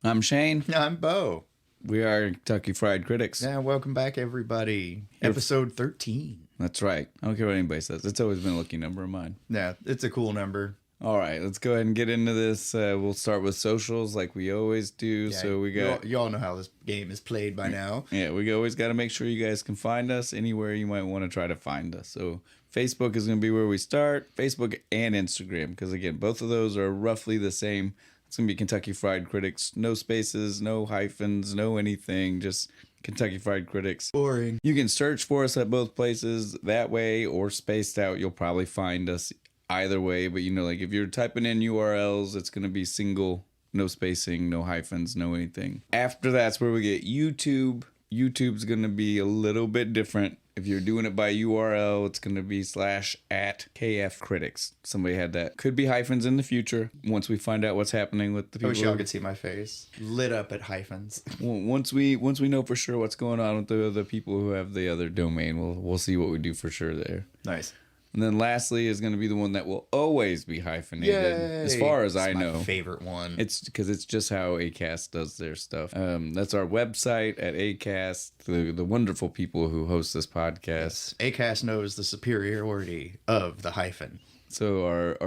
I'm Shane. I'm Bo. We are Kentucky Fried Critics. Yeah, welcome back, everybody. Episode 13. That's right. I don't care what anybody says. It's always been a lucky number of mine. Yeah, it's a cool number. All right, let's go ahead and get into this. We'll start with socials like we always do. Yeah, so we got... You all know how this game is played by now. Yeah, we always got to make sure you guys can find us anywhere you might want to try to find us. So Facebook is going to be where we start. Facebook and Instagram, because again, both of those are roughly the same. It's going to be Kentucky Fried Critics. No spaces, no hyphens, no anything. Just Kentucky Fried Critics. Boring. You can search for us at both places that way or spaced out. You'll probably find us either way. But, you know, like if you're typing in URLs, it's going to be single, no spacing, no hyphens, no anything. After that's where we get YouTube. YouTube's going to be a little bit different. If you're doing it by URL, it's going to be /@KF Critics. Somebody had that. Could be hyphens in the future once we find out what's happening with the people. I wish y'all could see my face. Lit up at hyphens. Once we know for sure what's going on with the people who have the other domain, we'll see what we do for sure there. Nice. And then lastly is going to be the one that will always be hyphenated. Yay! As far as I my know. Favorite one. It's because it's just how Acast does their stuff. That's our website at Acast, the wonderful people who host this podcast. Yes. Acast knows the superiority of the hyphen. So our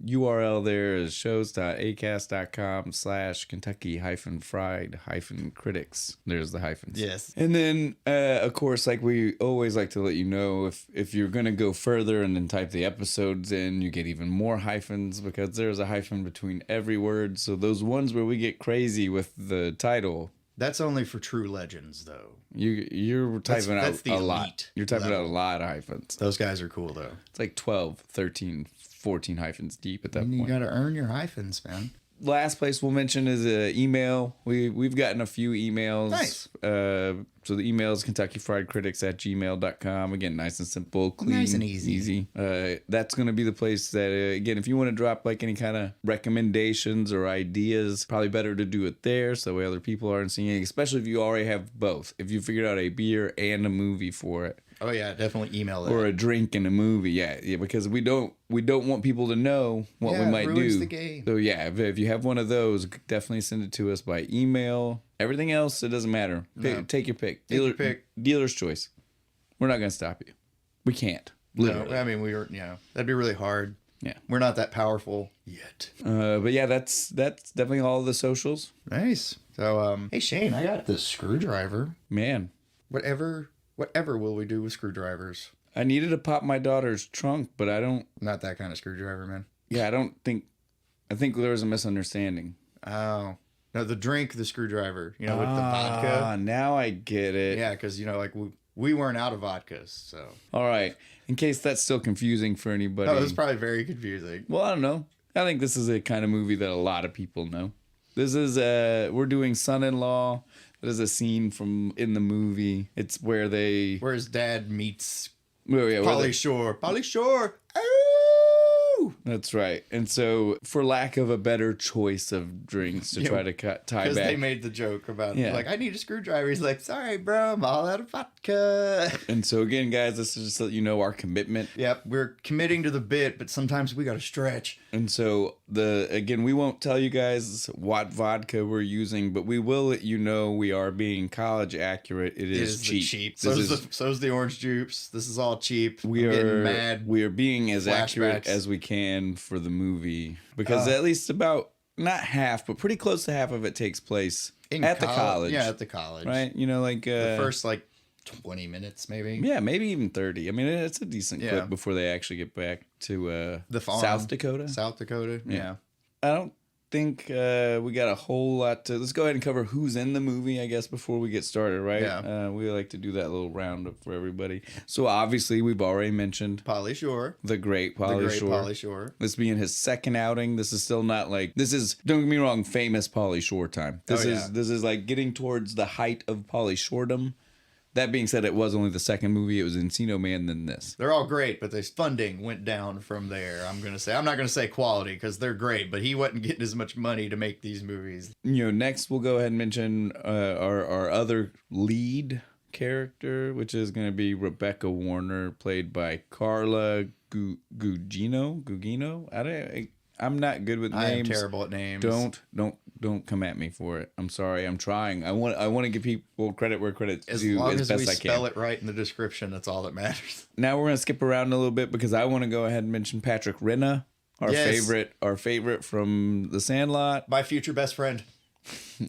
URL there is shows.acast.com/Kentucky-fried-critics. There's the hyphens. Yes. And then, of course, like we always like to let you know, if you're going to go further and then type the episodes in, you get even more hyphens because there's a hyphen between every word. So those ones where we get crazy with the title... That's only for true legends, though. You're typing out a lot. You're typing out a lot of hyphens. Those guys are cool, though. It's like 12, 13, 14 hyphens deep at that point. You got to earn your hyphens, man. Last place we'll mention is email. We've gotten a few emails. Nice. So the email is KentuckyFriedCritics@gmail.com. Again, nice and simple, clean, nice and easy. That's going to be the place that, again, if you want to drop like any kind of recommendations or ideas, probably better to do it there so that way other people aren't seeing it, especially if you already have both. If you figured out a beer and a movie for it. Oh yeah, definitely email it. Or a drink and a movie, yeah, because we don't want people to know what we might do. The game. So yeah, if you have one of those, definitely send it to us by email. Everything else, it doesn't matter. Take your pick. Dealer's choice. We're not gonna stop you. We can't. Literally. No, I mean that'd be really hard. Yeah, we're not that powerful yet. But yeah, that's definitely all the socials. Nice. So hey Shane, I got this screwdriver. Man, Whatever will we do with screwdrivers? I needed to pop my daughter's trunk, but I don't... Not that kind of screwdriver, man. Yeah, I think there was a misunderstanding. Oh. No, the screwdriver, with the vodka. Ah, now I get it. Yeah, because, like we weren't out of vodkas, so. All right. In case that's still confusing for anybody. Oh, it's probably very confusing. Well, I don't know. I think this is a kind of movie that a lot of people know. This is, we're doing Son-in-Law. There's a scene in the movie. It's where his dad meets Pauly Shore. Pauly Shore. Oh! That's right. And so, for lack of a better choice of drinks to try to tie back. Because they made the joke about, I need a screwdriver. He's like, sorry, bro, I'm all out of vodka. And so, again, guys, this is just so you know our commitment. Yep, we're committing to the bit, but sometimes we got to stretch. And so, we won't tell you guys what vodka we're using, but we will let you know we are being college accurate. It is cheap. So's the orange juice. This is all cheap. We are being as accurate as we can for the movie because at least about not half, but pretty close to half of it takes place at the college. Yeah, at the college. Right? The first 20 minutes maybe. Yeah, maybe even 30. I mean, it's a decent clip before they actually get back to the farm. South Dakota. South Dakota. Yeah. I don't think we got a whole lot to... Let's go ahead and cover who's in the movie, I guess, before we get started, right? Yeah. We like to do that little roundup for everybody. So, obviously, we've already mentioned... Pauly Shore. The great Pauly Shore. This being his second outing. This is still not This is, don't get me wrong, famous Pauly Shore time. This is getting towards the height of Pauly Shoredom. That being said, it was only the second movie. It was Encino Man, then this. They're all great, but the funding went down from there. I'm not gonna say quality because they're great, but he wasn't getting as much money to make these movies. Next we'll go ahead and mention our other lead character, which is going to be Rebecca Warner, played by Carla Gugino. I'm not good with names. I am terrible at names. Don't Don't come at me for it. I'm sorry. I'm trying. I want to give people credit where credit's due long as as best we I spell can. it right in the description, that's all that matters. Now we're gonna skip around a little bit because I want to go ahead and mention Patrick Renna, our Yes. favorite from The Sandlot. My future best friend.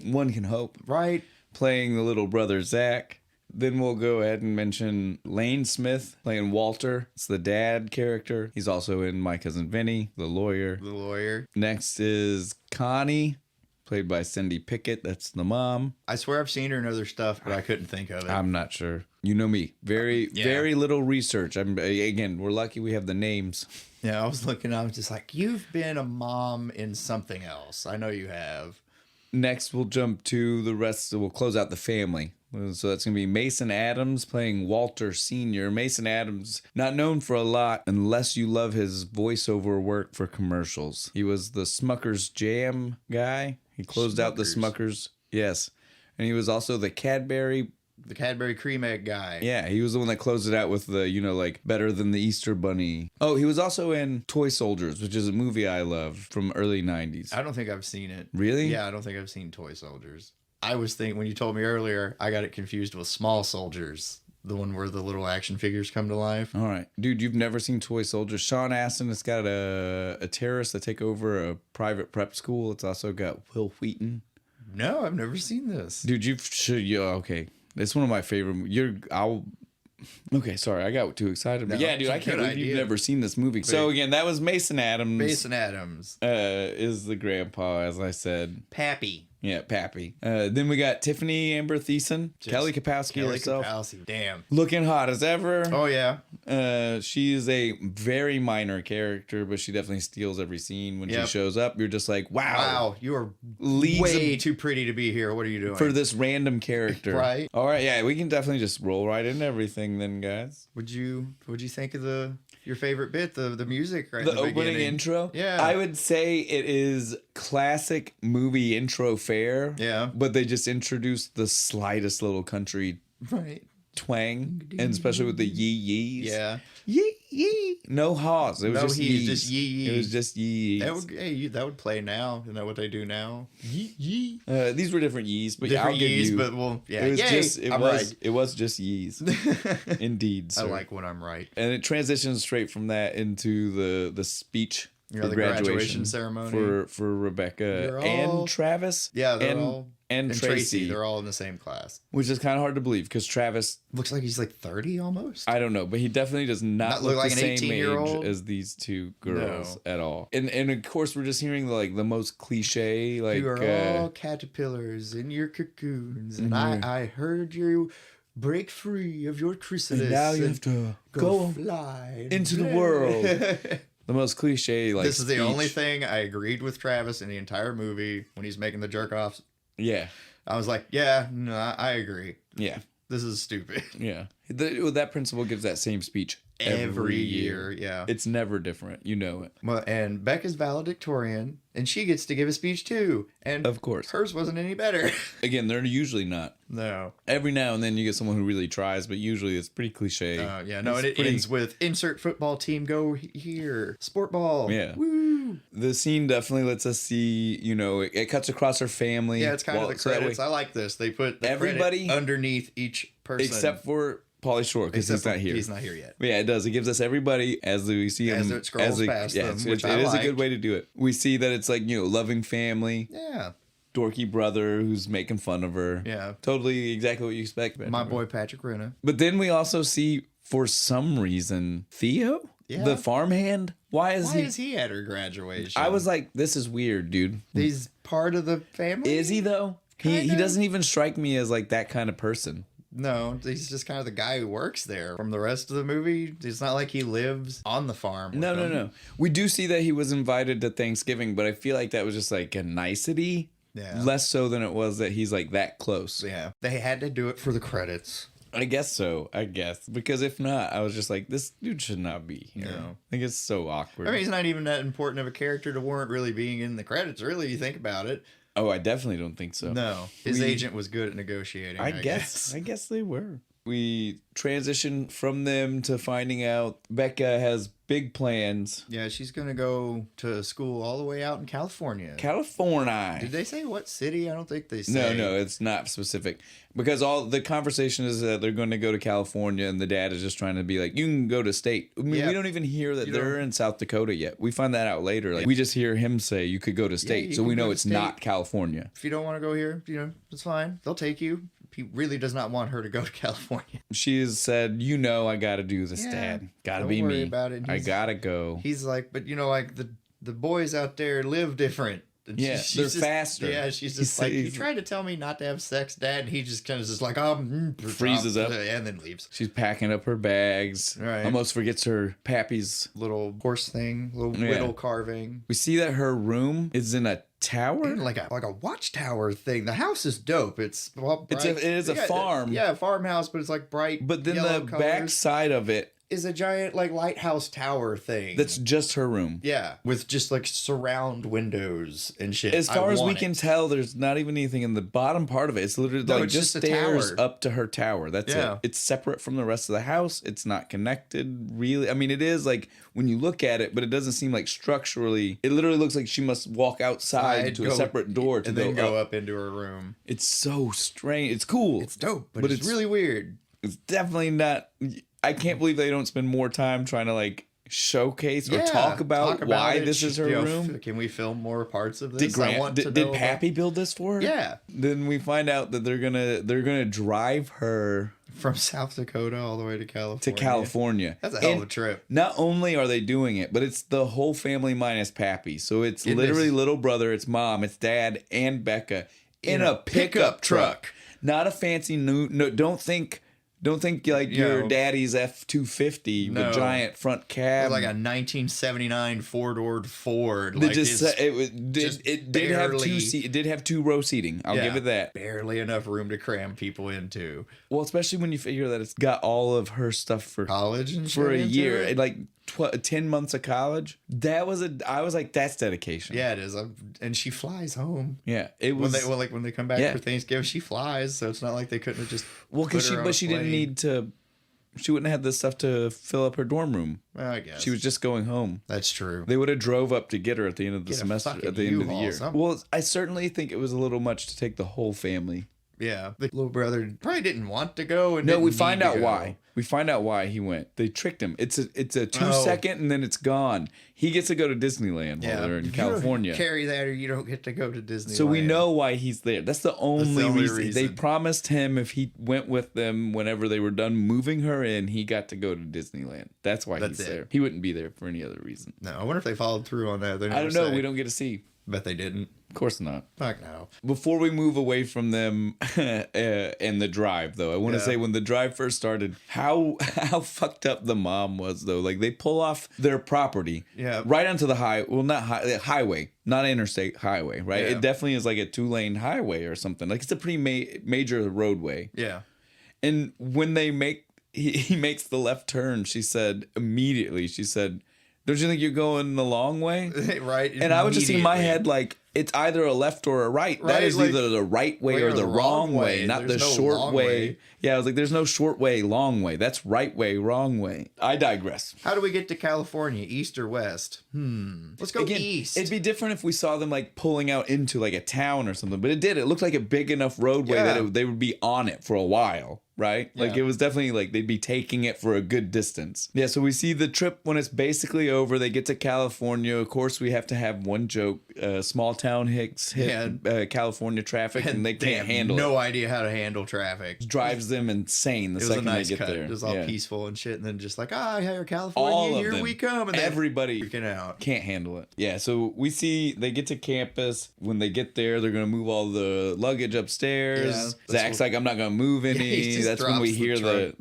One can hope. Right. Playing the little brother Zach. Then we'll go ahead and mention Lane Smith playing Walter. It's the dad character. He's also in My Cousin Vinny, the lawyer. The lawyer. Next is Connie, played by Cindy Pickett. That's the mom. I swear I've seen her in other stuff, but I couldn't think of it. I'm not sure. You know me. Very little research. Again, we're lucky we have the names. Yeah, I was looking, I was just like, you've been a mom in something else. I know you have. Next, we'll jump to the rest. We'll close out the family. So that's going to be Mason Adams playing Walter Sr. Mason Adams, not known for a lot unless you love his voiceover work for commercials. He was the Smucker's Jam guy. He closed out the Smucker's. Yes. And he was also the Cadbury Cream Egg guy. Yeah, he was the one that closed it out with the, like better than the Easter Bunny. Oh, he was also in Toy Soldiers, which is a movie I love from early 90s. I don't think I've seen it. Really? Yeah, I don't think I've seen Toy Soldiers. I was thinking, when you told me earlier, I got it confused with Small Soldiers. The one where the little action figures come to life. All right. Dude, you've never seen Toy Soldiers. Sean Astin has got a terrorist that take over a private prep school. It's also got Will Wheaton. No, I've never seen this. Dude, okay. It's one of my favorite. Okay, sorry, I got too excited. But No, yeah, dude, I can't believe you've idea. never seen this movie. So again, that was Mason Adams. Mason Adams. Is the grandpa, as I said. Pappy. Yeah, Pappy. Then we got Tiffany Amber Thiessen, Kelly Kapowski herself. Kapowski. Damn. Looking hot as ever. Oh, yeah. She is a very minor character, but she definitely steals every scene when she shows up. You're just like, wow, you are leaves way too pretty to be here. What are you doing? for this random character. Right. All right, yeah, we can definitely just roll right into everything then, guys. What'd you think of your favorite bit, the music right The in the opening beginning? intro? Yeah. I would say it is classic movie intro fare. Yeah. But they just introduced the slightest little country Right. twang, and especially with the yee yees. Yeah. Yee yee. No haws. It was No just hees, yees. just yee yee. It was just yees. That would play now. Isn't that what they do now? Yee yee. These were different yees, but Different I'll give yees, you. but well, yeah. It was Yay, just I'm right. it was just yees. Indeed, sir. I like when I'm right. And it transitions straight from that into the speech. The graduation ceremony for Rebecca and Travis. Yeah, they're and, all and Tracy. They're all in the same class. Which is kind of hard to believe because Travis Looks like he's like 30 almost. I don't know, but he definitely does not look like the an same 18-year-old? age as these two girls at all. And of course we're just hearing the most cliche you are all caterpillars in your cocoons, and I heard you break free of your chrysalis. and now you have to go fly into the world. The most cliche This is the speech. only thing I agreed with Travis in the entire movie when he's making the jerk offs. Yeah. I was like, yeah, no, I agree. Yeah. This is stupid. Yeah. That principal gives that same speech every year. Yeah. It's never different. You know it. Well, and Becca's valedictorian, and she gets to give a speech too. And Of course. hers wasn't any better. Again, they're usually not. No. Every now and then you get someone who really tries, but usually it's pretty cliche. Yeah, no, and it ends with insert football team go here. Sport ball. Yeah. Woo. The scene definitely lets us see, it cuts across her family. Yeah, it's kind of the so that credits. way- I like this. They put the Everybody- credit underneath each person. Except for Pauly Shore, because he's not here. He's not here yet. Yeah, it does. It gives us everybody as we see him. As it scrolls past them, which I it is a liked. good way to do it. We see that it's loving family, Yeah. dorky brother who's making fun of her. Yeah. Totally exactly what you expect. My boy Patrick Renna. But then we also see, for some reason, Theo, Yeah. the farmhand. Why Why is he at her graduation? I was like, this is weird, dude. He's part of the family? Is he though? He Kinda. doesn't even strike me as that kind of person. No, he's just kind of the guy who works there. From the rest of the movie, it's not like he lives on the farm. with No. them. We do see that he was invited to Thanksgiving, but I feel like that was just a nicety. Yeah. Less so than it was that he's that close. Yeah. They had to do it for the credits. I guess so. Because if not, I was just like, this dude should not be here. No. I think it's so awkward. I mean, he's not even that important of a character to warrant really being in the credits, really, you think about it. Oh, I definitely don't think so. No. His agent was good at negotiating, I guess. I guess they were. We transition from them to finding out Becca has big plans. Yeah, she's going to go to school all the way out in California. California. Did they say what city? I don't think they say. No, it's not specific. Because all the conversation is that they're going to go to California and the dad is just trying to be like, you can go to state. I mean, we don't even hear that they're in South Dakota yet. We find that out later. Like, we just hear him say you could go to state. So we know it's not California. If you don't want to go here, it's fine. They'll take you. He really does not want her to go to California. She has said, I got to do this, Dad. Got to be me. Don't worry about it. I got to go. He's like, but like the boys out there live different. And they're faster. Yeah, she's just like, you tried to tell me not to have sex, Dad. And he just kind of just like, freezes up. And then leaves. She's packing up her bags. Right. Almost forgets her pappy's little horse thing, little whittle carving. We see that her room is in a tower, like a watchtower thing. The house is dope. It is a farm. A farmhouse, but it's like bright. But then the back side of it is a giant like lighthouse tower thing. That's just her room. Yeah, with just like surround windows and shit. As far as we can tell, there's not even anything in the bottom part of it. It's literally it's just stairs up to her tower. That's it. It's separate from the rest of the house. It's not connected really. I mean, it is like when you look at it, but it doesn't seem like structurally. It literally looks like she must walk outside to a separate door to go up into her room. It's so strange. It's cool. It's dope, but it's really weird. It's definitely not. I can't believe they don't spend more time trying to like showcase or talk about why this is her room. Can we film more parts of this? Did Pappy build this for her? Yeah. Then we find out that they're gonna drive her from South Dakota all the way to California. That's a hell of a trip. Not only are they doing it, but it's the whole family minus Pappy. So it's literally little brother, it's mom, it's dad, and Becca in a pickup truck. Not a fancy new. No, don't think like your daddy's F-250 with giant front cab. It was like a 1979 four-doored Ford. It did have 2-row seating. I'll give it that. Barely enough room to cram people into. Well, especially when you figure that it's got all of her stuff for college and for a year. Like 10 months of college. I was like, that's dedication. Yeah, it is. And she flies home. Yeah, it was. When they come back for Thanksgiving, she flies. So it's not like they couldn't have just. Well, because she didn't need to. She wouldn't have the stuff to fill up her dorm room. Well, I guess she was just going home. That's true. They would have drove up to get her at the end of the semester, at the end of the year. Well, I certainly think it was a little much to take the whole family. Yeah, the little brother probably didn't want to go. And we find out why. We find out why he went. They tricked him. It's a 2-second and then it's gone. He gets to go to Disneyland while they're in California. Carry that or you don't get to go to Disneyland. So we know why he's there. That's the only reason. They promised him if he went with them whenever they were done moving her in, he got to go to Disneyland. That's why he's there. He wouldn't be there for any other reason. No, I wonder if they followed through on that. I don't know. We don't get to see. Bet they didn't. Of course not. Fuck no. Before we move away from them and the drive, though, I want to say when the drive first started, how fucked up the mom was, though. Like, they pull off their property right onto the highway, not interstate highway, right? Yeah. It definitely is like a 2-lane highway or something. Like, it's a pretty major roadway. Yeah. And when he makes the left turn, she said, don't you think you're going the long way? Right. And I was just in my head like, it's either a left or a right. That is either the right way or the wrong way, not the short way. Yeah, I was like, there's no short way, long way. That's right way, wrong way. I digress. How do we get to California, east or west? Let's go east. It'd be different if we saw them like pulling out into like a town or something, but it did. It looked like a big enough roadway that they would be on it for a while. Right? Like it was definitely like they'd be taking it for a good distance. Yeah, so we see the trip when it's basically over. They get to California. Of course, we have to have one joke. Small town hit California traffic and they can't handle it. No idea how to handle traffic. Drives them insane the second they get there. It was all peaceful and shit. And then just like, here, California, here we come. And everybody freaking out. Can't handle it. Yeah, so we see they get to campus. When they get there, they're going to move all the luggage upstairs. Yeah, Zach's like, I'm not going to move any. That's when we hear the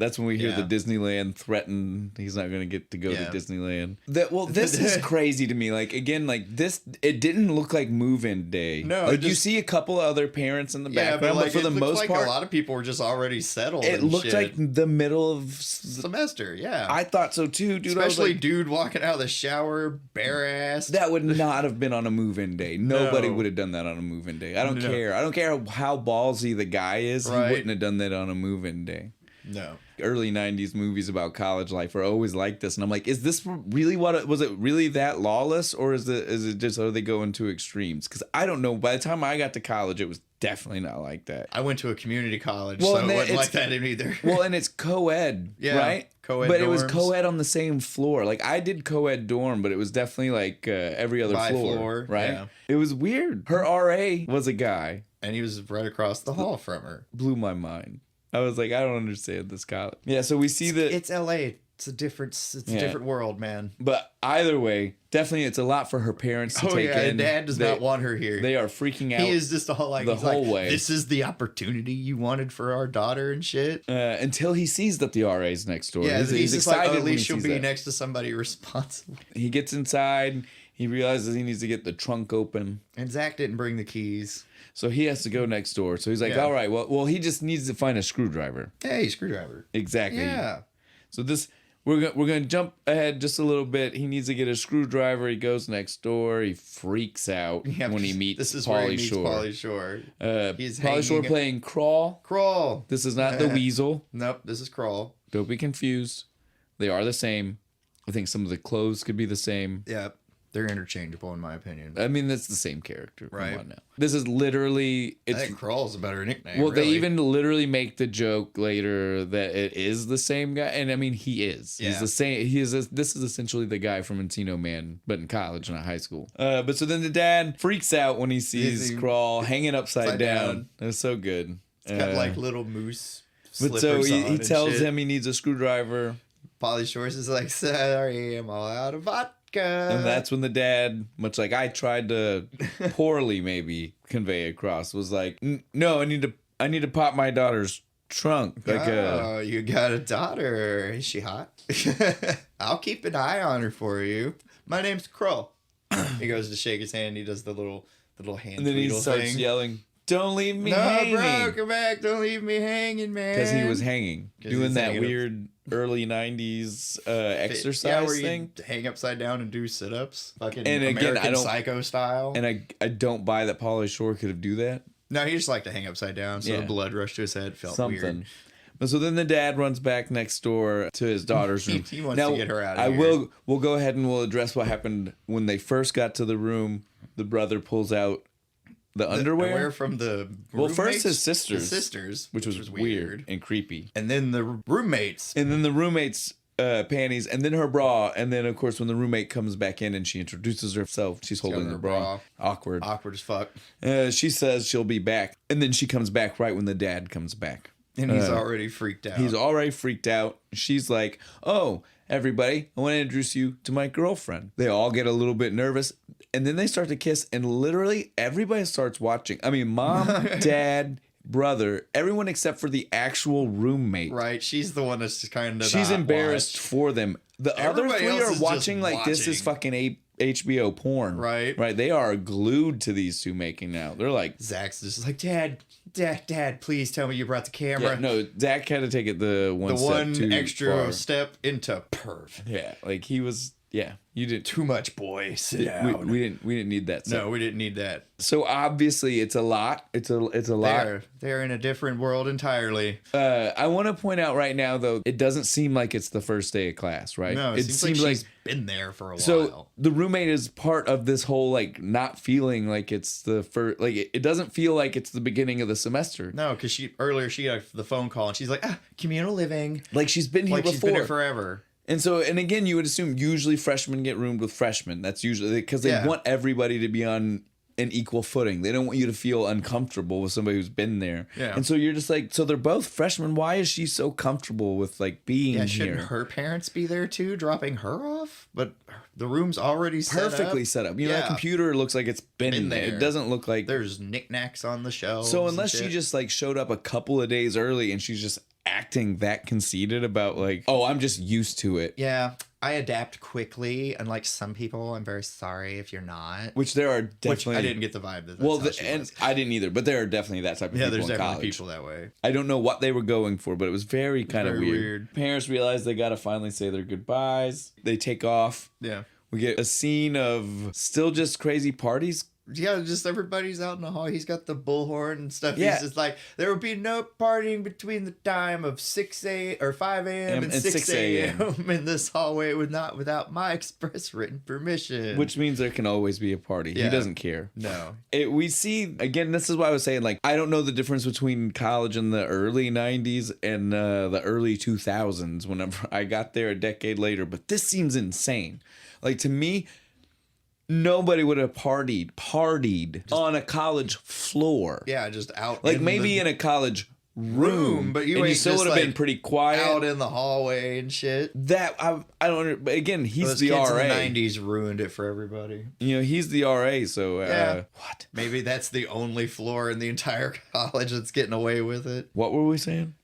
Disneyland threaten he's not going to get to go to Disneyland. This is crazy to me. Like, again, like this, it didn't look like move-in day. No, like you see a couple of other parents in the background, but for the most part, a lot of people were just already settled. It looked like the middle of semester. Yeah, I thought so too, dude. Especially dude walking out of the shower bare ass. That would not have been on a move-in day. Nobody would have done that on a move-in day. I don't care. I don't care how ballsy the guy is. He wouldn't have done that on a move-in day. No. Early 90s movies about college life are always like this. And I'm like, is this really was it really that lawless? Or is it just, are they going to extremes? Because I don't know. By the time I got to college, it was definitely not like that. I went to a community college, Well, so and it wasn't it's- like that either. Well, and it's co-ed, Yeah, right? co-ed But it was dorms. co-ed on the same floor. Like, I did co-ed dorm, but it was definitely like every other floor, right? yeah. It was weird. Her RA was a guy. And he was right across the hall from her. Blew my mind. I was like, I don't understand this college. Yeah, so we see that. It's LA. It's a different world, man. But either way, definitely it's a lot for her parents to take in. Dad does not want her here. They are freaking out. He is just all like, the he's whole like, way. this is the opportunity you wanted for our daughter and shit. Until he sees that the RA's next door. Yeah, he's just excited like, oh, at when he least she'll sees be that. next to somebody responsible. He gets inside. He realizes he needs to get the trunk open. And Zach didn't bring the keys. So he has to go next door. So he's like, Yeah. all right, well, he just needs to find a screwdriver. Hey, screwdriver. Exactly. Yeah. So we're gonna jump ahead just a little bit. He needs to get a screwdriver. He goes next door. He freaks out when he meets This is where he Pauly meets Shore. Pauly Shore. He's Pauly Shore hanging- playing Crawl. Crawl. This is not the Weasel. Nope, this is Crawl. Don't be confused. They are the same. I think some of the clothes could be the same. Yeah, they're interchangeable in my opinion. I mean, that's the same character. Right. Come on now. This is literally. I think Crawl's a better nickname. Well, they really. even literally make the joke later that it is the same guy, and I mean, he is. He's Yeah. the same. This is essentially the guy from Encino Man, but in college, not high school. But so then the dad freaks out when he sees he- Crawl hanging upside upside down. down. It was so good. It's got like little moose. But so slippers he on and tells shit. him he needs a screwdriver, Pauly Shores is like, sorry, I'm all out of vodka. and that's when the dad, much like I tried to poorly maybe convey across, was like, "No, I need to pop my daughter's trunk." Like oh, you got a daughter. Is she hot? I'll keep an eye on her for you. My name's Kroll. He goes to shake his hand. He does the little hand and then he tweedle starts thing. yelling, "Don't leave me No, hanging!" bro, come back. Don't leave me hanging, man. Because he was hanging, 'Cause doing he's that hanging up- weird early '90s exercise yeah, where thing. you hang upside down and do sit-ups. Fucking And again, American I don't- Psycho style. And I don't buy that Pauly Shore could have do that. No, he just liked to hang upside down, so Yeah. the blood rushed to his head. Felt Something. weird. But so then the dad runs back next door to his daughter's room. He wants to get her out of I here. we'll go ahead and we'll address what happened when they first got to the room. The brother pulls out the underwear, from the Well, first roommates? his sisters. The sisters, which was weird and creepy. And then the roommates. And then the roommate's panties, and then her bra, and then of course when the roommate comes back in and she introduces herself, she's holding her her bra. bra. Awkward. Awkward as fuck. She says she'll be back, and then she comes back right when the dad comes back. And he's already freaked out. He's already freaked out. She's like, "Oh, everybody, I want to introduce you to my girlfriend." They all get a little bit nervous, and then they start to kiss, and literally everybody starts watching. I mean, mom, dad, brother, everyone except for the actual roommate. Right. She's the one that's just kind of. She's embarrassed for them. The other Everybody three else are is just watching like this is watching. fucking HBO porn. Right. Right. They are glued to these two making out. They're like, Zach's just like, Dad, please tell me you brought the camera. yeah, no, Zach had to take it the one the step one too extra far. step into perv. Yeah, like he was. Yeah, you didn't. Too much, boy. Sit down. We didn't need that. No, we didn't need that. So obviously it's a lot. It's a lot. They're in a different world entirely. I want to point out right now though, it doesn't seem like it's the first day of class, right? No, it seems like she's been there for a so while. the roommate is part of this whole like not feeling like it's the first. Like it doesn't feel like it's the beginning of the semester. No, because she got the phone call and she's like, communal living. Like she's been here Like before. she's been here forever. And so, and again, you would assume usually freshmen get roomed with freshmen. That's usually because they Yeah. want everybody to be on an equal footing. They don't want you to feel uncomfortable with somebody who's been there. Yeah. And so you're just like, so they're both freshmen. Why is she so comfortable with like being Yeah, shouldn't here? her parents be there too, dropping her off? But the room's already Perfectly set up. You know, Yeah. that computer looks like it's been, Been there. there. It doesn't look like. There's knickknacks on the shelves. So and unless she shit. just like showed up a couple of days early and she's just acting that conceited about like, oh, I'm just used to it. Yeah, I adapt quickly, unlike some people. I'm very sorry if you're not. Which there are Which definitely. I didn't get the vibe that that's Well, how she and was. I didn't either, but there are definitely that type of Yeah, people there's in definitely college. people that way. I don't know what they were going for, but it was very kind of very weird. weird. Parents realize they got to finally say their goodbyes. They take off. Yeah. We get a scene of still just crazy parties Yeah, just everybody's out in the hall. He's got the bullhorn and stuff. Yeah. He's just like, there will be no partying between the time of 5 a.m. and 6 a.m. in this hallway without my express written permission. Which means there can always be a party. Yeah. He doesn't care. No. We see, again, this is why I was saying, like, I don't know the difference between college in the early 90s and the early 2000s whenever I got there a decade later, but this seems insane. Like, to me, nobody would have partied on a college floor. Yeah, just out. Like, maybe in a college room, but you and ain't you still just, would have like, been pretty quiet. out in the hallway and shit. That, I don't, but again, he's Those the kids RA. in the 90s ruined it for everybody. You know, he's the RA, so, Yeah. what? Maybe that's the only floor in the entire college that's getting away with it. What were we saying?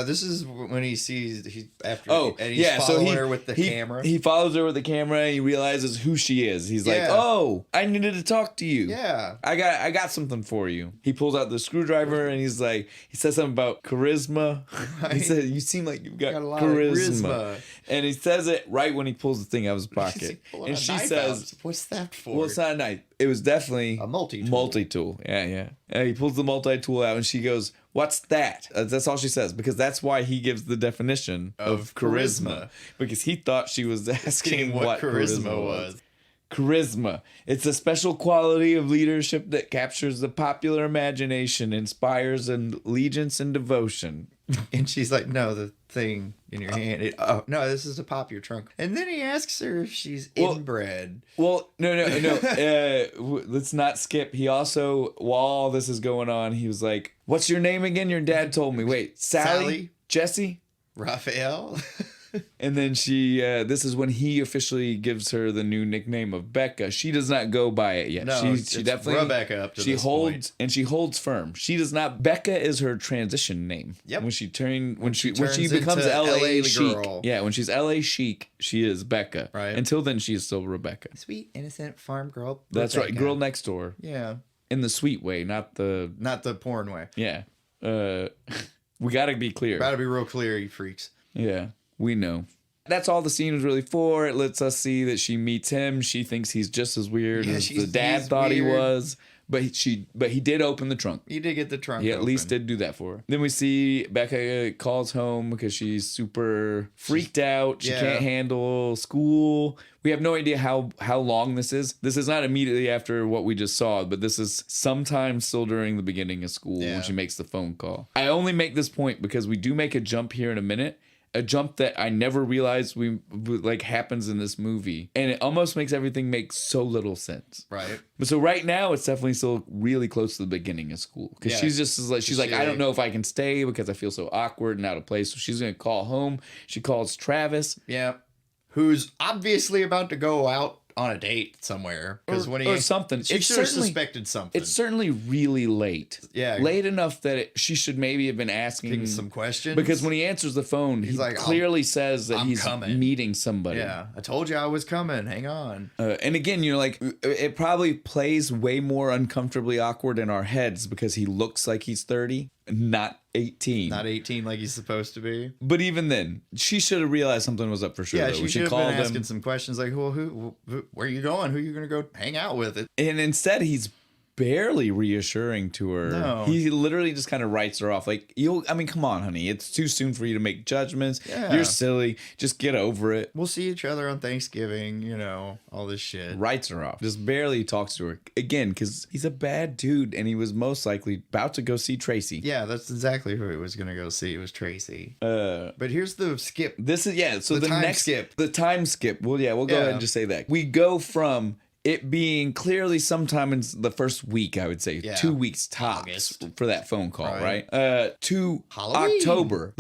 This is when he sees and he's yeah, following her with the camera. He follows her with the camera and he realizes who she is. He's like, Yeah. "Oh, I needed to talk to you. Yeah. I got something for you." He pulls out the screwdriver and he's like, he says something about charisma. He Right. said, "You seem like you've got Got a lot charisma. of charisma. And he says it right when he pulls the thing out of his She's pocket. like, pulling And a she knife says, out. "What's that for?" "Well, it's not a knife. It was definitely A multi-tool. Multi-tool. Yeah. And he pulls the multi-tool out and she goes, "What's that?" That's all she says, because that's why he gives the definition of charisma. Because he thought she was asking what charisma was. Charisma. It's a special quality of leadership that captures the popular imagination, inspires allegiance and devotion. And she's like, "No, the thing in your hand. Oh no, this is to pop your trunk." And then he asks her if she's inbred. Well, no. Let's not skip. He also, while all this is going on, he was like, "What's your name again? Your dad told me." Wait, Sally? Jesse? Raphael. And then she, this is when he officially gives her the new nickname of Becca. She does not go by it yet. No, she definitely Rebecca up to she this holds point. and she holds firm. She does not. Becca is her transition name. Yep. When she becomes into LA LA chic. girl. Yeah, when she's LA chic, she is Becca. Right. Until then, she is still Rebecca. Sweet innocent farm girl. That's right. Rebecca. Girl next door. Yeah, In the sweet way, not the not the porn way. yeah. We got to be clear. Gotta be real clear, you freaks. Yeah, we know. That's all the scene was really for. It lets us see that she meets him. She thinks he's just as weird as the dad thought he was. But he did open the trunk. He did get the trunk. He at open. least did do that for her. Then we see Becca calls home because she's super freaked out. She can't handle school. We have no idea how long this is. This is not immediately after what we just saw, but this is sometime still during the beginning of school when she makes the phone call. I only make this point because we do make a jump here in a minute. A jump that I never realized happens in this movie, and it almost makes everything make so little sense. Right. But so right now it's definitely still really close to the beginning of school because she's like I don't know if I can stay because I feel so awkward and out of place. So she's gonna call home. She calls Travis. Yeah. Who's obviously about to go out on a date somewhere because when he or something, she should have suspected something. It's certainly really late. Yeah. Late enough that she should maybe have been asking some questions because when he answers the phone, he like, clearly says that he's coming. meeting somebody. Yeah, I told you I was coming. Hang on. And again, it probably plays way more uncomfortably awkward in our heads because he looks like he's 30, not 18. Not 18 like he's supposed to be. But even then, she should have realized something was up for sure. Yeah, though. she When should have called been him, asking some questions like, well, who, where are you going? Who are you going to go hang out with? and instead he's barely reassuring to her. No. He literally just kind of writes her off. Like, come on, honey. It's too soon for you to make judgments. Yeah. You're silly. Just get over it. We'll see each other on Thanksgiving, all this shit. Writes her off. Just barely talks to her. Again, because he's a bad dude and he was most likely about to go see Tracy. Yeah, that's exactly who he was going to go see. It was Tracy. But here's the skip. This is, so the time next skip. The time skip. Well, we'll go ahead and just say that. We go from it being clearly sometime in the first week, I would say, 2 weeks tops August. for that phone call, right? To Halloween. October.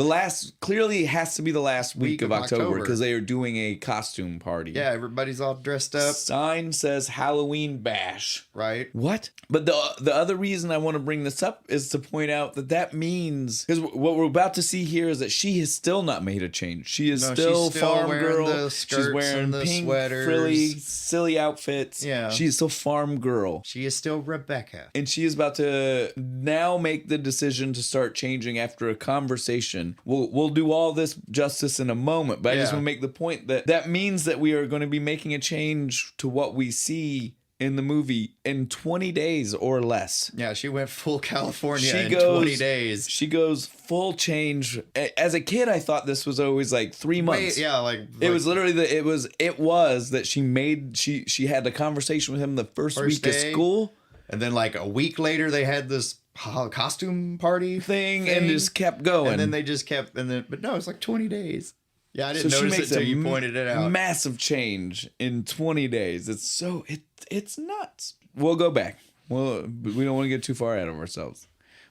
Clearly has to be the last week of October because they are doing a costume party. Yeah, everybody's all dressed up. Sign says Halloween bash. Right. What? But the other reason I want to bring this up is to point out that means, because what we're about to see here is that she has still not made a change. She is still farm wearing girl. the She's skirts wearing and the pink, sweaters. frilly, silly outfits. Yeah. She is still farm girl. She is still Rebecca. And she is about to now make the decision to start changing after a conversation. We'll do all this justice in a moment, but I just want to make the point that means that we are going to be making a change to what we see in the movie in 20 days or less. Yeah, she went full California She in goes- 20 days. She goes full change. As a kid, I thought this was always like 3 months. Wait, yeah, It was literally it was that she had a conversation with him the first week of day. school And then like a week later, they had this costume party thing and just kept going. And then they just kept, but no, it's like 20 days. Yeah, I So didn't she notice it makes until a you pointed it out. massive change in 20 days. It's nuts. We'll go back. Well, we don't want to get too far ahead of ourselves.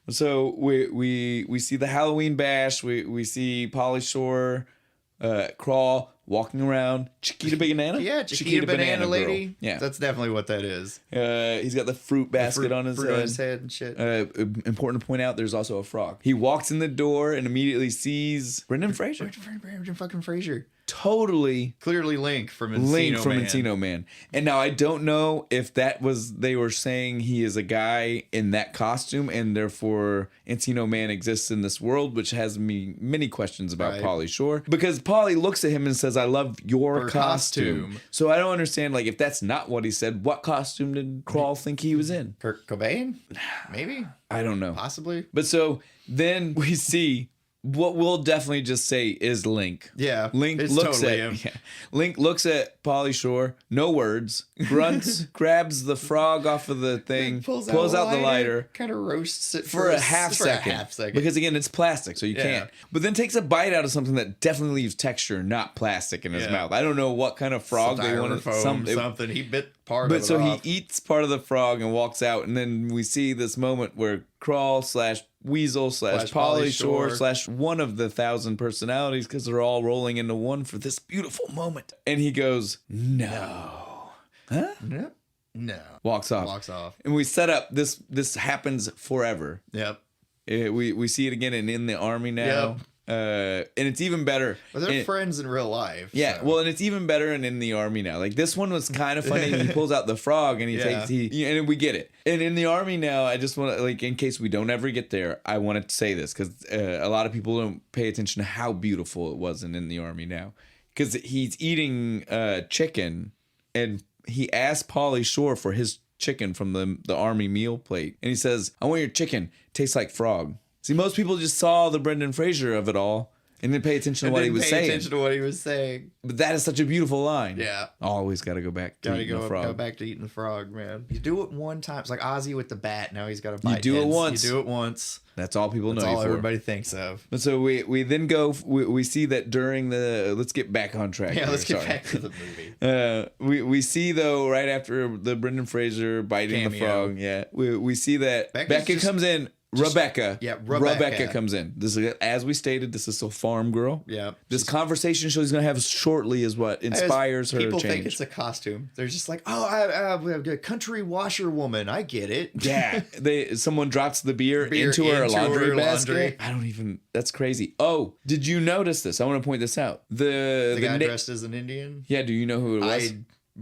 So we see the Halloween bash. We see Pauly Shore, Crawl walking around. Chiquita Banana. Yeah, Chiquita Banana Girl. Lady. Yeah, That's definitely what that is. he's got the fruit basket on his fruit head. on his head and shit. Important to point out, there's also a frog. He walks in the door and immediately sees Brendan Fraser. Brendan fucking Fraser. Totally Clearly Link from Encino Link from Man. Encino Man. And now I don't know if that was they were saying he is a guy in that costume and therefore Encino Man exists in this world, which has me many questions about Right. Pauly Shore. Because Pauly looks at him and says, "I love your Her costume." costume. So I don't understand, like, if that's not what he said, what costume did Crawl think he was in? Kurt Cobain? Maybe? I don't know. Possibly? But so then we see what we'll definitely just say is Link. Yeah. Link it's looks totally at him. yeah. Link looks at Pauly Shore, no words, grunts, grabs the frog off of the thing, pulls out the lighter kind of roasts it for a half second. Because again, it's plastic, so you Yeah. can't. But then takes a bite out of something that definitely leaves texture, not plastic, in his Yeah. mouth. I don't know what kind of frog they wanted. Styrofoam, something. He bit part But of it so off. he eats part of the frog and walks out, and then we see this moment where Crawl / Weasel / Pauly Pauly Shore Shore / one of the 1,000 personalities, because they're all rolling into one for this beautiful moment. And he goes, "No." Huh? No. Walks off. Walks off. And we set up this happens forever. Yep. We see it again and in the army now. And it's even better. Well, they're And- friends in real life. Yeah, so. well, and it's even better and in the army now. Like, this one was kind of funny. He pulls out the frog and Yeah. and we get it. And in the army now, I just want to, like, in case we don't ever get there, I want to say this because a lot of people don't pay attention to how beautiful it was in the army now. Because he's eating chicken and he asked Pauly Shore for his chicken from the army meal plate. And he says, "I want your chicken. Tastes like frog." See, most people just saw the Brendan Fraser of it all and didn't pay attention to what he was saying. Attention to what he was saying. But that is such a beautiful line. Yeah. Always got to go back to Gotta eating the frog. go back to eating the frog, man. You do it one time. It's like Ozzy with the bat. Now he's got to bite do it heads. once. You do it once. That's all people That's know all you for. everybody thinks of. But so we then go. We see that during the. Let's get back on track. Yeah, here, let's get sorry. back to the movie. We see though right after the Brendan Fraser biting the Cameo. frog. Yeah, we see that Becca's Becca just- comes in. Rebecca. Yeah, Rebecca. comes in. This is, as we stated, this is a farm girl. Yeah. This conversation she's going to have shortly is what inspires her People change. think it's a costume. They're just like, oh, we have a country washerwoman. I get it. Yeah, someone drops the beer into her laundry basket. I don't even. That's crazy. Oh, did you notice this? I want to point this out. The guy dressed as an Indian. Yeah, do you know who it was? I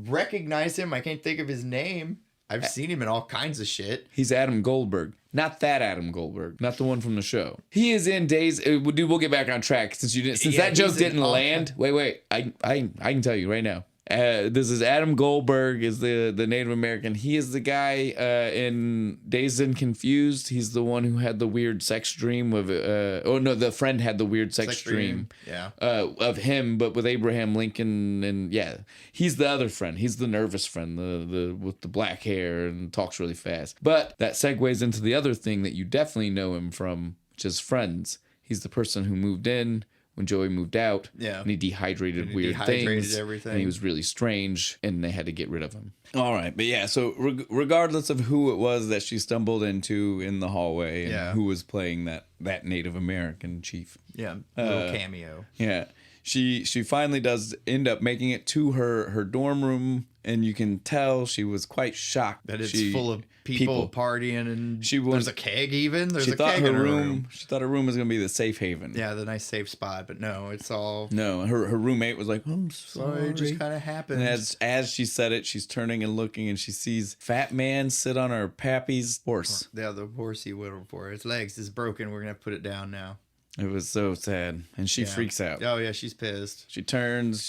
recognize him. I can't think of his name. I've seen him in all kinds of shit. He's Adam Goldberg. Not that Adam Goldberg. Not the one from the show. He is in Days. Dude, we'll get back on track since you didn't. Since Yeah, that joke he's in didn't all land. Wait. I can tell you right now. This is Adam Goldberg, is the Native American. He is the guy in Dazed and Confused. He's the one who had the weird sex dream of. The friend had the weird sex dream. Yeah. Of him, but with Abraham Lincoln, and yeah, he's the other friend. He's the nervous friend, the with the black hair and talks really fast. But that segues into the other thing that you definitely know him from, which is Friends. He's the person who moved in when Joey moved out. Yeah. And he dehydrated And he weird dehydrated things. everything. And he was really strange, and they had to get rid of him. All right, but yeah, so regardless of who it was that she stumbled into in the hallway and who was playing that Native American chief. Yeah. Little cameo. Yeah. She finally does end up making it to her dorm room, and you can tell she was quite shocked That it's full of people partying, and there's a keg even. There's a keg in her room. She thought her room was gonna be the safe haven. Yeah, the nice safe spot, but no, it's all. No, her roommate was like, "I'm Sorry, it just kind of happened. And as she said it, she's turning and looking, and she sees fat man sit on her pappy's horse. Yeah, the horse he went for. Its legs is broken. We're gonna have to put it down now. It was so sad, and she freaks out. Oh yeah, she's pissed. She turns.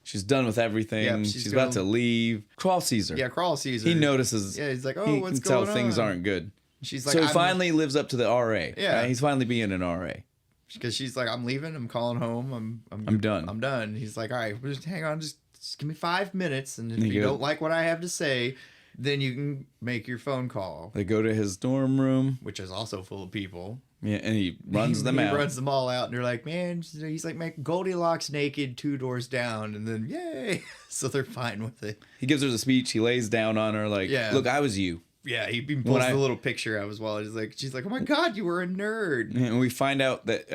She's done with everything. Yep, she's about to leave. Crawl sees her. Yeah, Crawl sees her. He notices. Yeah, he's like, oh, he what's can tell going things on? aren't good. She's like, so he finally lives up to the RA. Yeah. Right? He's finally being an RA. Because she's like, I'm leaving. I'm calling home. I'm done. I'm done. He's like, all right, just hang on. Just give me 5 minutes. And if You you go- don't like what I have to say, then you can make your phone call. They go to his dorm room. Which is also full of people. Yeah, and he runs them out. He runs them all out. And they're like, man, he's like, make Goldilocks naked 2 doors down. And then, yay. So they're fine with it. He gives her the speech. He lays down on her like, look, I was you. Yeah, he pulls the little picture out as well. She's like, oh my God, you were a nerd. And we find out that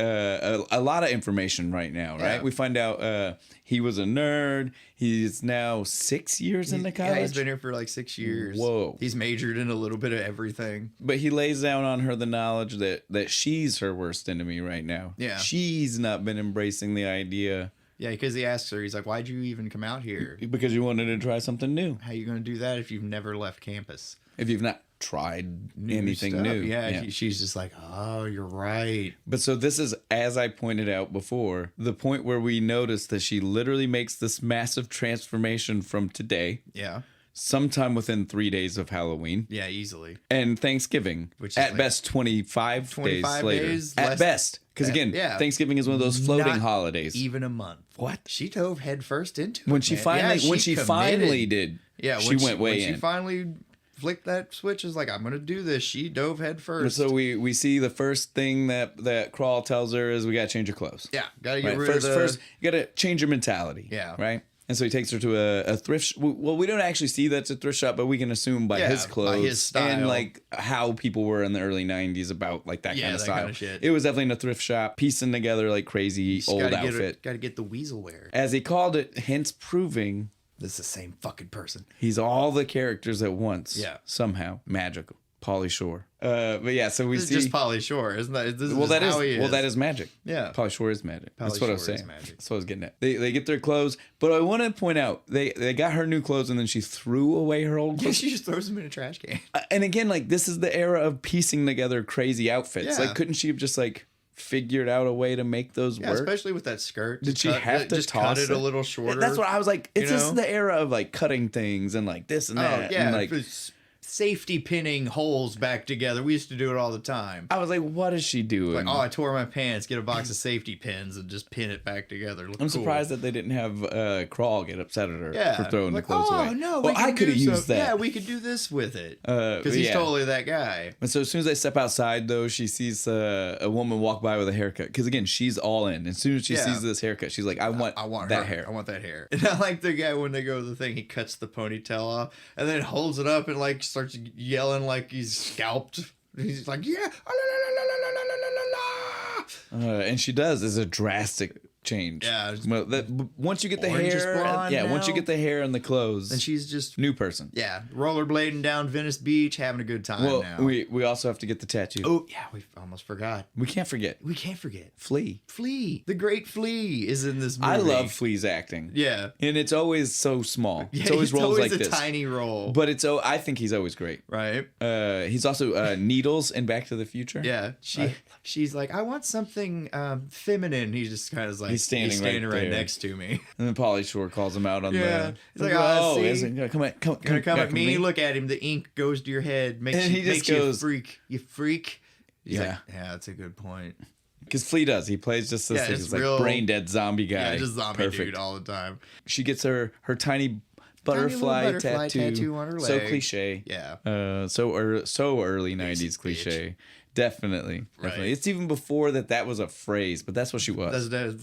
a lot of information right now, right? Yeah. We find out he was a nerd. He's now 6 years into college. Yeah, he's been here for like 6 years. Whoa. He's majored in a little bit of everything. But he lays down on her the knowledge that she's her worst enemy right now. Yeah. She's not been embracing the idea. Yeah, because he asks her, he's like, why'd you even come out here? Because you wanted to try something new. How you going to do that if you've never left campus? If you've not tried anything stuff. new. Yeah, she's just like, oh, you're right. But so this is, as I pointed out before, the point where we notice that she literally makes this massive transformation from today, Yeah. sometime within 3 days of Halloween. Yeah, easily. And Thanksgiving, Which is at like best 25 days later. days, At less- best. Because again, yeah. Thanksgiving is one of those floating Not holidays. Even a month. What? She dove headfirst into it. When she man. finally, Yeah, when she committed. finally did, Yeah, she went way when in. she finally flicked that switch, is like, I'm gonna do this. She dove head first. So we see the first thing that Crawl tells her is we gotta change your clothes. Yeah, gotta get Right? rid First, of the. first you gotta change your mentality. Yeah. Right. And so he takes her to a thrift. Well, we don't actually see that's a thrift shop, but we can assume by his clothes, by his style. and like how people were in the early '90s about like that kind of that style. kinda shit. It was definitely in a thrift shop, piecing together like crazy old outfit. Gotta get the weasel wear. As he called it, hence proving This is the same fucking person. he's all the characters at once. Yeah. Somehow magical. Pauly Shore. But yeah, so we This see. is just Pauly Shore, isn't that? This is Well, just that is how he is. well, that is magic. Yeah. Pauly Shore is magic. That's Pauly what I was Shore is saying. magic. That's what I was getting at. They get their clothes, but I want to point out they got her new clothes and then she threw away her old Yeah, clothes. she just throws him in a trash can. And again, like this is the era of piecing together crazy outfits. Yeah. Like, couldn't she have just like figured out a way to make those Yeah, work? especially with that skirt. Did she have to just toss cut it a little shorter? That's what I was like. It's you just know? the era of like cutting things and like this and that. Oh yeah, and, like safety pinning holes back together. We used to do it all the time. I was like, what is she doing? Like, oh, I tore my pants. Get a box of safety pins and just pin it back together. Look I'm cool. surprised that they didn't have Crawl get upset at her Yeah, for throwing like, the clothes away. Oh no, well, I could have used that. Yeah, we could do this with it because Because he's totally that guy. And so as soon as they step outside, though, she sees a woman walk by with a haircut. Because again, she's all in. As soon as she Yeah. sees this haircut, she's like, I want that hair. I want that hair. And I like the guy when they go to the thing, he cuts the ponytail off and then holds it up and like starts yelling like he's scalped. He's like, yeah, And she does. It's a drastic change. Yeah. Well, once you get the Orange is hair, blonde once you now. get the hair and the clothes, and she's just new person. yeah, rollerblading down Venice Beach, having a good time Well, now. we also have to get the tattoo. Oh yeah, we almost forgot. We can't forget We can't forget. Flea. Flea, the great Flea, is in this movie. I love Flea's acting. Yeah, And it's always so small. yeah. It's always rolls like a this. tiny roll, But I think he's always great. right? He's also Needles in Back to the Future. Yeah, she's like, I want something feminine. He's just kind of like He's standing right there. next to me. And then Pauly Shore calls him out on Yeah. the. He's like, "Oh, see? isn't it? Come Gonna come at me. me. Look at him. The ink goes to your head. Makes And you, he just makes you a goes- freak. You freak. He's Yeah. like, yeah, that's a good point. Because Flea does. He plays just this Yeah, thing. it's It's like real- brain dead zombie guy. Yeah, just zombie Perfect. dude all the time. She gets her tiny little butterfly, butterfly tattoo on her So leg. cliche. Yeah. So early '90s Basic bitch. cliche. Definitely. Right. It's even before that was a phrase, but that's what she was. That's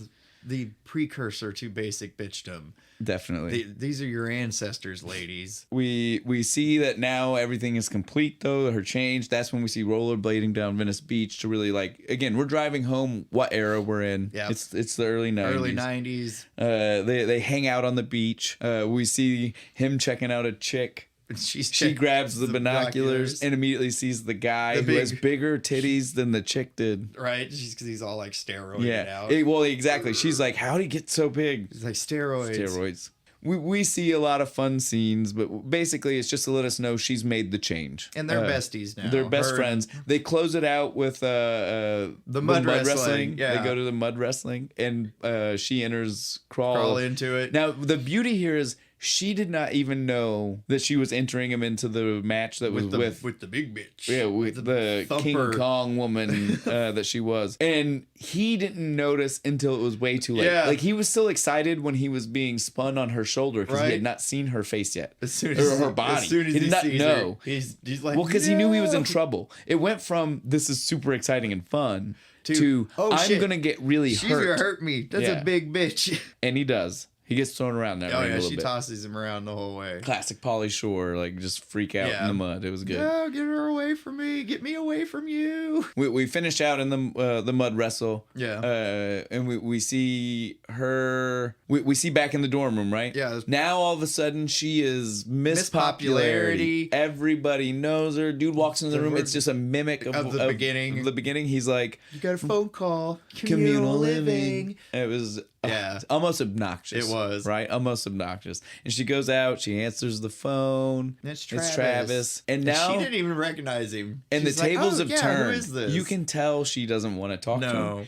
the precursor to basic bitchdom. Definitely. These are your ancestors, ladies. We see that now everything is complete though, her change. That's when we see rollerblading down Venice Beach to really like again, we're driving home what era we're in. Yep. It's the early 90s. Early 90s. They hang out on the beach. We see him checking out a chick. She grabs the binoculars and immediately sees the guy who has bigger titties than the chick did. Right? Because he's all like steroided out. Well, exactly. She's like, how'd he get so big? He's like steroids. we see a lot of fun scenes, but basically it's just to let us know she's made the change. And they're besties now. They're best friends. They close it out with the mud wrestling. Yeah. They go to the mud wrestling, and she enters crawl into it. Now, the beauty here is she did not even know that she was entering him into the match that was with the big bitch. Yeah, with the King Kong woman that she was. And he didn't notice until it was way too late. Yeah. Like, he was still excited when he was being spun on her shoulder because he had not seen her face yet. As soon as her body. As soon as he did not know. Her, he's like, well, because he knew he was in trouble. It went from this is super exciting and fun to I'm going to get really hurt. She's going to hurt me. That's a big bitch. And he does. He gets thrown around that ring a little bit. She tosses him around the whole way. Classic Pauly Shore, like just freak out in the mud. It was good. No, get her away from me. Get me away from you. We finish out in the mud wrestle. Yeah. And we see her. We see back in the dorm room, right? Yeah. Now all of a sudden she is Miss Popularity. Everybody knows her. Dude walks into the room. It's just a mimic of the beginning. Of the beginning. He's like, you got a phone call. Communal living. It was. Almost obnoxious. It was. Right? Almost obnoxious. And she goes out, she answers the phone. It's Travis. It's Travis. And now she didn't even recognize him. And She's the tables have turned. Who is this? You can tell she doesn't want to talk to him.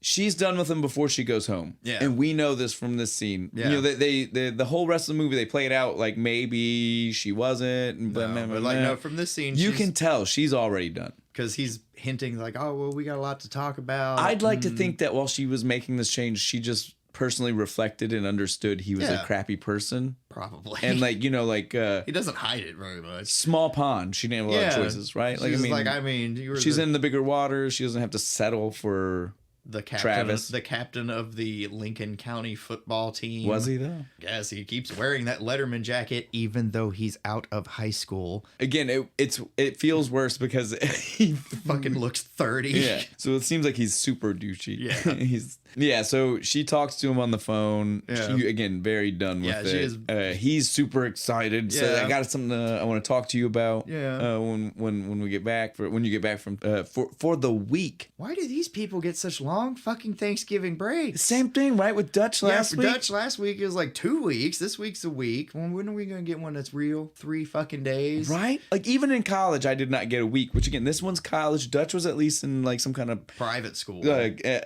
She's done with him before she goes home. Yeah. And we know this from this scene. Yeah. You know, the whole rest of the movie, they play it out like maybe she wasn't. But no, from this scene, you can tell she's already done. Because he's hinting like, oh, well, we got a lot to talk about. I'd like to think that while she was making this change, she just personally reflected and understood he was a crappy person. Probably. And like, you know, like... he doesn't hide it very much. Small pond. She didn't have a lot of choices, right? She's in the bigger waters. She doesn't have to settle for... The captain, Travis. The captain of the Lincoln County football team. Was he though? Yes, he keeps wearing that Letterman jacket even though he's out of high school. Again, it feels worse because he fucking looks 30. Yeah. So it seems like he's super douchey. Yeah. So she talks to him on the phone. Yeah. She, again, very done with it. He's super excited. So I got something I want to talk to you about. Yeah. When we get back when you get back from for the week. Why do these people get such long fucking Thanksgiving breaks? Same thing, right? With Dutch last week. Dutch last week it was like 2 weeks. This week's a week. When are we gonna get one that's real? 3 fucking days. Right? Like even in college, I did not get a week. Which again, this one's college. Dutch was at least in like some kind of private school, like a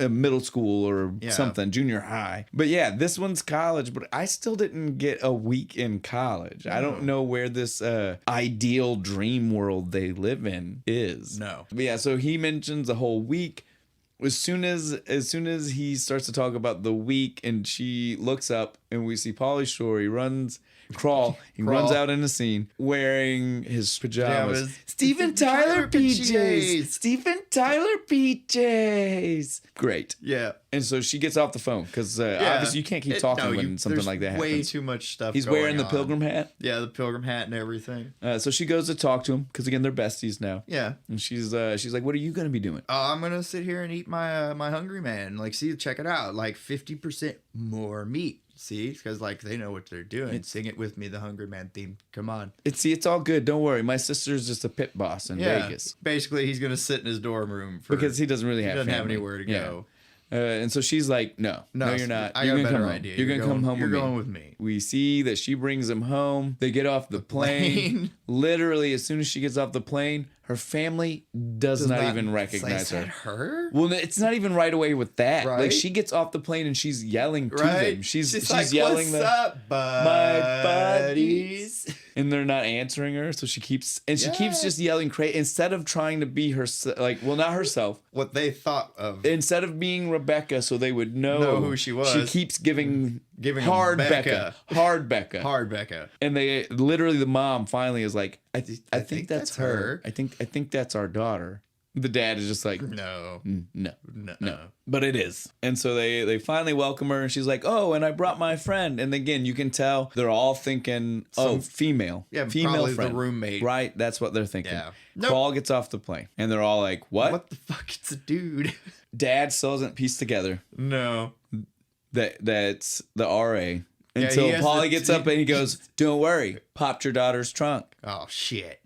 middle school or something, junior high. But yeah, this one's college. But I still didn't get a week in college. I don't know where this ideal dream world they live in is. No. But yeah, so he mentions a whole week. As soon as he starts to talk about the week and she looks up and we see Pauly Shore, he runs out in the scene wearing his pajamas. Steven Tyler PJs. Steven Tyler PJs. Great. Yeah. And so she gets off the phone because obviously you can't keep talking when something like that happens. Way too much stuff. He's wearing the pilgrim hat. Yeah, the pilgrim hat and everything. So she goes to talk to him because again they're besties now. Yeah. And she's like, "What are you gonna be doing?" I'm gonna sit here and eat my my Hungry Man. Like, see, check it out. Like 50% more meat. See, because like they know what they're doing. Sing it with me, the Hungry Man theme. Come on. It's all good. Don't worry. My sister's just a pit boss in Vegas. Basically, he's gonna sit in his dorm room because he doesn't really have. He doesn't have anywhere to go. And so she's like, no, you're not. I got a better idea. You're going to come home with me. You're going with me. We see that she brings him home. They get off the plane. Literally, as soon as she gets off the plane, her family does not even recognize her. Is that her? Well, it's not even right away with that. Right? Like, she gets off the plane and she's yelling to them. She's like, yelling, "What's up, my buddies?" And they're not answering her, so she keeps just yelling crazy instead of trying to be herself. Like, well, not herself. What they thought of. Instead of being Rebecca, so they would know who she was. She keeps giving hard Becca. And they literally, the mom finally is like, I think that's her. I think that's our daughter. The dad is just like, no. But it is. And so they finally welcome her and she's like, oh, and I brought my friend. And again, you can tell they're all thinking, female. Yeah, female probably friend. The roommate. Right? That's what they're thinking. Yeah. Paul gets off the plane and they're all like, what? What the fuck? It's a dude. Dad still hasn't pieced together. No. That's the RA. Until Pauly gets up and he goes, don't worry, popped your daughter's trunk. Oh, shit.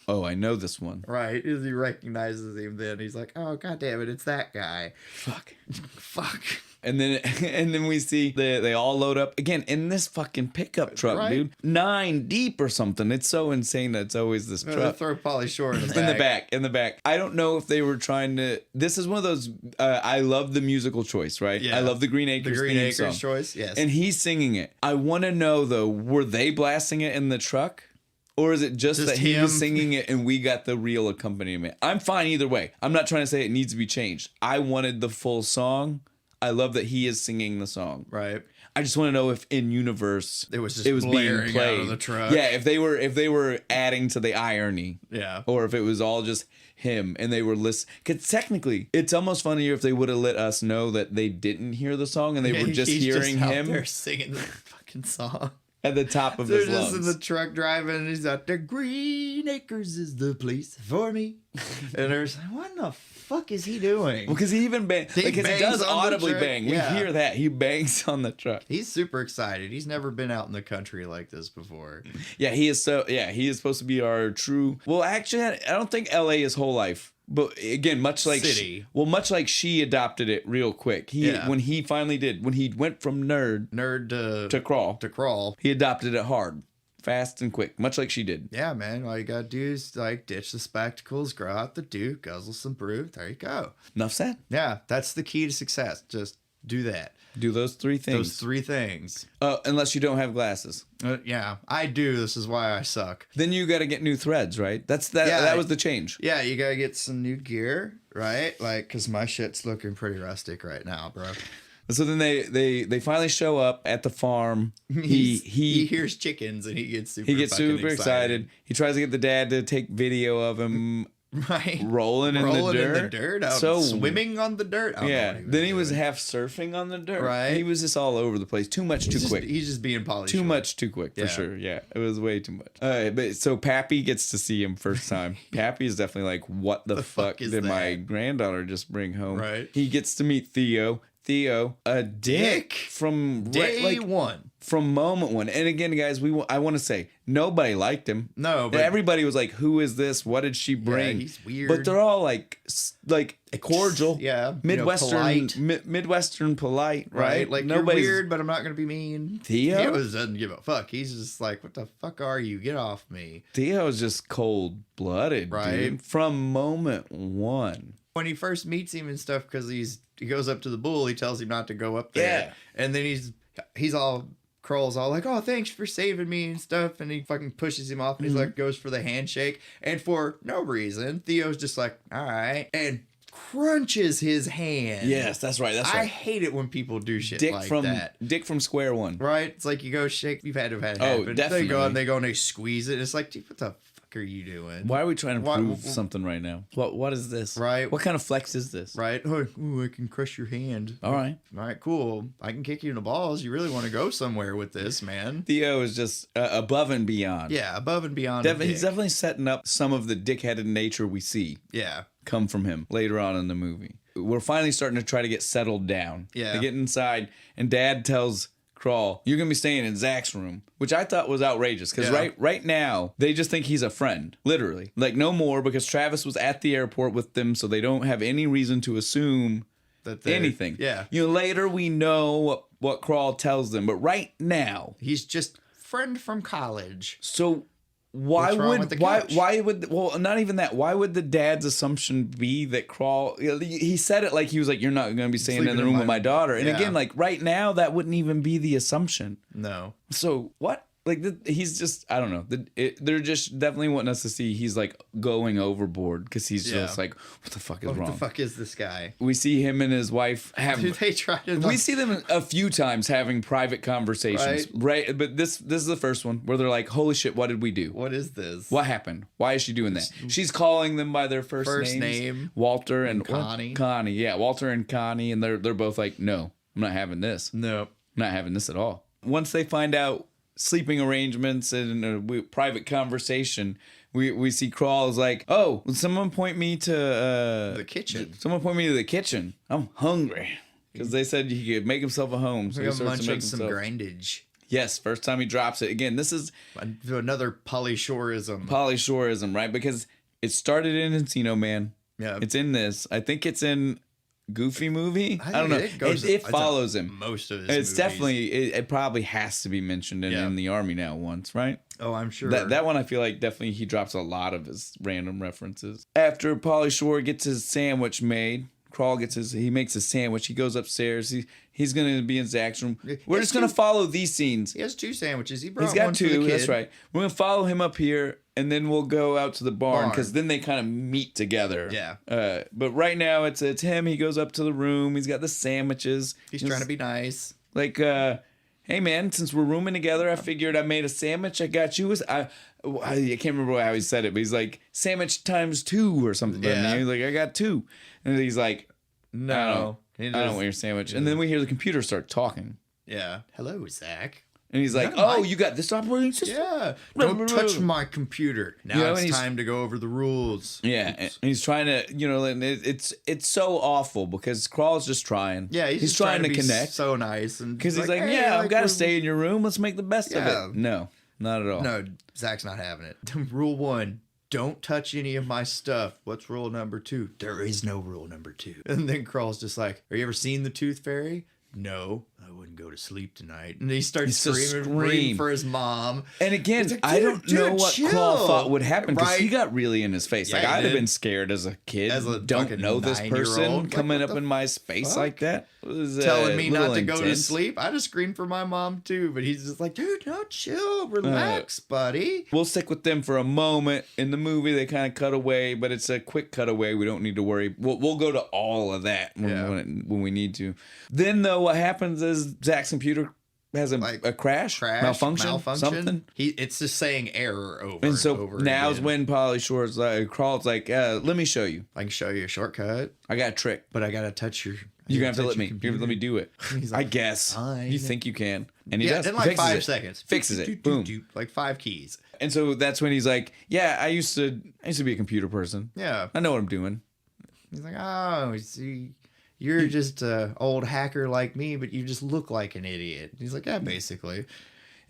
Oh, I know this one. Right. As he recognizes him then, he's like, oh, God damn it, it's that guy. Fuck. And then and then we see they all load up again in this fucking pickup truck, Right. dude. 9 deep or something. It's so insane that it's always this They truck. throw Pauly Shore in the back. In the back. I don't know if they were trying to. This is one of those. I love the musical choice, right? Yeah. I love the Green Acres. The Green theme Acres song. choice, yes. And he's singing it. I want to know though, were they blasting it in the truck? Or is it just that he was him? singing it and we got the real accompaniment? I'm fine either way. I'm not trying to say it needs to be changed. I wanted the full song. I love that he is singing the song. Right. I just want to know if in universe It was just being blaring played out of the truck. Yeah, if they were adding to the irony. Yeah. Or if it was all just him and they were listening. Because technically, it's almost funnier if they would have let us know that they didn't hear the song and they were just He's hearing just out him there singing the fucking song. at the top of They're his just lungs. in the truck driving, and he's out there. Green Acres is the place for me. And there's like, what the fuck is he doing? Because he even bangs. He Because he bangs does on the audibly truck. bang. Yeah. We hear that. He bangs on the truck. He's super excited. He's never been out in the country like this before. Yeah, he is so. Yeah, he is supposed to be our true. Well, actually, I don't think L.A. his whole life. But again, much like City. much like she adopted it real quick. When he finally did, when he went from nerd to crawl, crawl. he adopted it hard, fast and quick, much like she did. Yeah, man. All you gotta do is like ditch the spectacles, grow out the Duke, guzzle some brew. There you go. Enough said. Yeah, that's the key to success. Just do that. Do those 3 things. Those 3 things. Unless you don't have glasses. Yeah, I do. This is why I suck. Then you got to get new threads, right? Yeah, that was the change. Yeah, you gotta get some new gear, right? Like, cause my shit's looking pretty rustic right now, bro. So then they finally show up at the farm. He He hears chickens and he gets super. he gets fucking super excited. He tries to get the dad to take video of him Right. rolling in the dirt. out So swimming on the dirt. I don't know yeah. what Then he was doing. half surfing on the dirt. Right. He was just all over the place. Too much, too quick. He's just being Pauly Too Shore. much, too quick, for Yeah. sure. Yeah, it was way too much. But so Pappy gets to see him first time. Pappy is definitely like, what the fuck is did my that? granddaughter just bring home? Right. He gets to meet Theo. Theo, a dick from Day one. From moment one. And again, guys, I want to say nobody liked him. No, but everybody was like, "Who is this? What did she bring?" he's weird. But they're all like cordial, Yeah, Midwestern, polite. Midwestern polite, right? Like Nobody's you're weird, but I'm not gonna be mean. Theo? doesn't give a fuck. He's just like, what the fuck are you? Get off me. Theo is just cold blooded, Right. dude, from moment one. When he first meets him and stuff, because he goes up to the bull, he tells him not to go up there. Yeah. And then he's all Kroll's all like, oh, thanks for saving me and stuff. And he fucking pushes him off and he's like, goes for the handshake. And for no reason, Theo's just like, all right. And crunches his hand. Yes, that's right. That's I right. hate it when people do shit Dick like from that. Dick from Square One. Right? It's like you go shake. You've had to have had it Oh, happen. definitely. They go and they squeeze it. It's like, dude, what the fuck are you doing? Why are we trying to Why- prove something right now? What is this? Right. What kind of flex is this? Right? Oh, ooh, I can crush your hand. All right. All right, cool. I can kick you in the balls. You really want to go somewhere with this, man. Theo is just above and beyond. Yeah, above and beyond. a He's dick. definitely setting up some of the dickheaded nature we see Yeah. come from him later on in the movie. We're finally starting to try to get settled down. Yeah. They get inside, and Dad tells Crawl, "You're gonna be staying in Zach's room," which I thought was outrageous because Yeah. right now they just think he's a friend, literally, like no more, because Travis was at the airport with them, so they don't have any reason to assume anything. Yeah. Later we know what Crawl tells them, but right now, He's just friend from college. so. Why What's wrong with the couch? why would well not even that, why would the dad's assumption be that Crawl, he said it like he was like, you're not going to be staying in Sleeping the in room my- with my daughter, and Yeah. again, like right now that wouldn't even be the assumption. No. So what, like he's just, I don't know, they're just definitely wanting us to see he's like going overboard because he's Yeah. just like, what the fuck is What wrong? the fuck is this guy? We see him and his wife have Dude, they try to. we see them a few times having private conversations, right? But this is the first one where they're like, holy shit, what did we do? What is this? What happened? Why is she doing that? She's calling them by their first names. name. Walter and Connie. Connie, yeah, Walter and Connie, and they're both like, no, I'm not having this. No. I'm not having this at all. Once they find out sleeping arrangements and a private conversation, we see Crawl is like, oh, will someone point me to The kitchen. Someone point me to the kitchen. I'm hungry. Because they said he could make himself a home. So We're he gonna starts to munch make on some himself. grindage. Yes, first time he drops it. Again, this is Another Pauly Shoreism. Pauly Shoreism, right? Because it started in Encino Man. Yeah. It's in this. I think it's in goofy movie. I don't know. It follows him. Most of his It's movies. definitely, it probably has to be mentioned in the Army now once, right? Oh, I'm sure. That one I feel like definitely he drops a lot of his random references. After Pauly Shore gets his sandwich made, Crawl he makes a sandwich. He goes upstairs. He's gonna be in Zach's room. We're just gonna follow these scenes. He has 2 sandwiches. He's got got one 2. For the kid. That's right. We're gonna follow him up here, and then we'll go out to the barn because then they kind of meet together. Yeah. But right now it's him. He goes up to the room. He's got the sandwiches. He's trying to be nice. Like, hey man, since we're rooming together, I figured I made a sandwich. I got you. I can't remember how he said it, but he's like sandwich times 2 or something. Yeah. And he's like, I got 2, and he's like, No. I don't want your sandwich. And then we hear the computer start talking. Yeah. Hello, Zach. And he's like, you got this operating system? Yeah. Don't touch my computer. Now it's time to go over the rules. Yeah. And he's trying to, and it's so awful because Crawl's just trying. Yeah. He's trying to be connect. So nice. Because he's like, hey, I've got to stay in your room. Let's make the best of it. No, not at all. No, Zach's not having it. Rule 1. Don't touch any of my stuff. What's rule number 2? There is no rule number 2. And then Crawl's just like, have you ever seen the Tooth Fairy? No, I wouldn't go to sleep tonight. And he starts screaming for his mom. And again, like, I don't know what Crawl thought would happen because he got really in his face. Yeah, like, I'd have been scared as a kid. Don't know this person coming up in my space like that. Was, telling me not to intense. go to sleep. I just screamed for my mom too, but he's just like, dude, no, chill, relax, buddy. We'll stick with them for a moment. In the movie, they kind of cut away, but it's a quick cutaway. We don't need to worry. We'll go to all of that when we need to. Then, though, what happens is Zach's computer has a crash, malfunction, something. It's just saying error over and so over now's again. when Pauly Shore's Crawl's like, let me show you. I can show you a shortcut. I got a trick, but I gotta touch your. You're gonna have to let me. You're gonna let me do it. Like, I guess. Fine. You think you can, and he does. In like 5 seconds, fixes it. Boom. Like 5 keys. And so that's when he's like, "Yeah, I used to be a computer person. Yeah, I know what I'm doing." He's like, "Oh, see, you're just an old hacker like me, but you just look like an idiot." He's like, "Yeah, basically."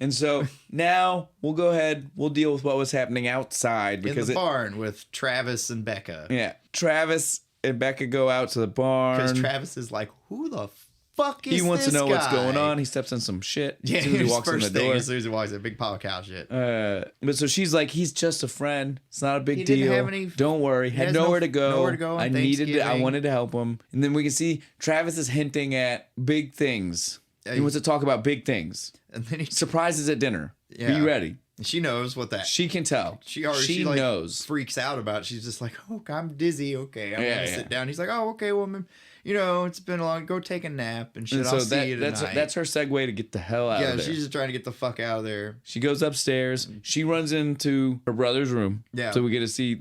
And so now we'll go ahead. We'll deal with what was happening outside because in the barn with Travis and Becca. Yeah, Travis and Becca go out to the barn because Travis is like, "Who the fuck is this guy?" He wants to know what's going on. He steps in some shit. Yeah, as soon as he walks in the door. As soon as he walks in, a big pile of cow shit. But so she's like, "He's just a friend. It's not a big deal. Didn't have any, Don't worry. Had nowhere to go. Nowhere to go. I wanted to help him." And then we can see Travis is hinting at big things. He wants to talk about big things. And then he surprises at dinner. Yeah. Be ready. She knows what that. She can tell. She knows. Freaks out about it. She's just like, "Oh, I'm dizzy. Okay, I'm gonna sit down." He's like, "Oh, okay, woman. It's been a long. Go take a nap and shit. And so I'll see you tonight." That's her segue to get the hell out of there. Yeah, she's just trying to get the fuck out of there. She goes upstairs. She runs into her brother's room. Yeah. So we get to see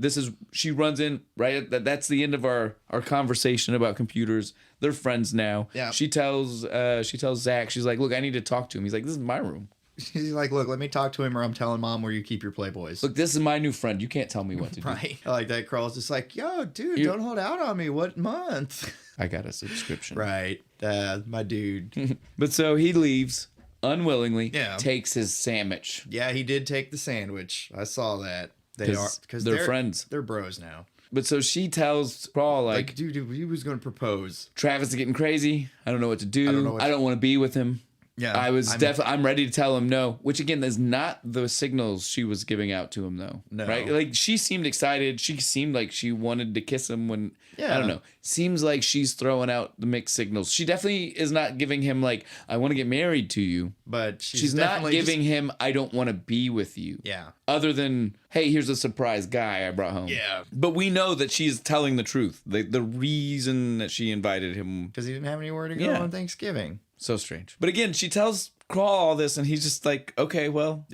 she runs in right at that's the end of our conversation about computers. They're friends now. Yeah. She tells Zach, she's like, "Look, I need to talk to him." He's like, "This is my room." She's like, "Look, let me talk to him or I'm telling mom where you keep your Playboys." Look, this is my new friend. You can't tell me what to do. Right. I like that. Carl's just like, "Yo, dude, don't hold out on me. What month?" I got a subscription. Right. My dude. But so he leaves unwillingly, takes his sandwich. Yeah, he did take the sandwich. I saw that. Because they're friends. They're bros now. But so she tells Crawl like dude, he was going to propose. Travis is getting crazy. I don't know what to do. I don't want to be with him. Yeah, I'm ready to tell him no, which again is not the signals she was giving out to him though. No. Right? Like she seemed excited. She seemed like she wanted to kiss him when I don't know. Seems like she's throwing out the mixed signals. She definitely is not giving him like, "I want to get married to you." But she's not giving him, "I don't want to be with you." Yeah. Other than, "Hey, here's a surprise guy I brought home." Yeah. But we know that she's telling the truth. The reason that she invited him because he didn't have anywhere to go on Thanksgiving. So strange. But again, she tells Crawl all this, and he's just like, "Okay, well,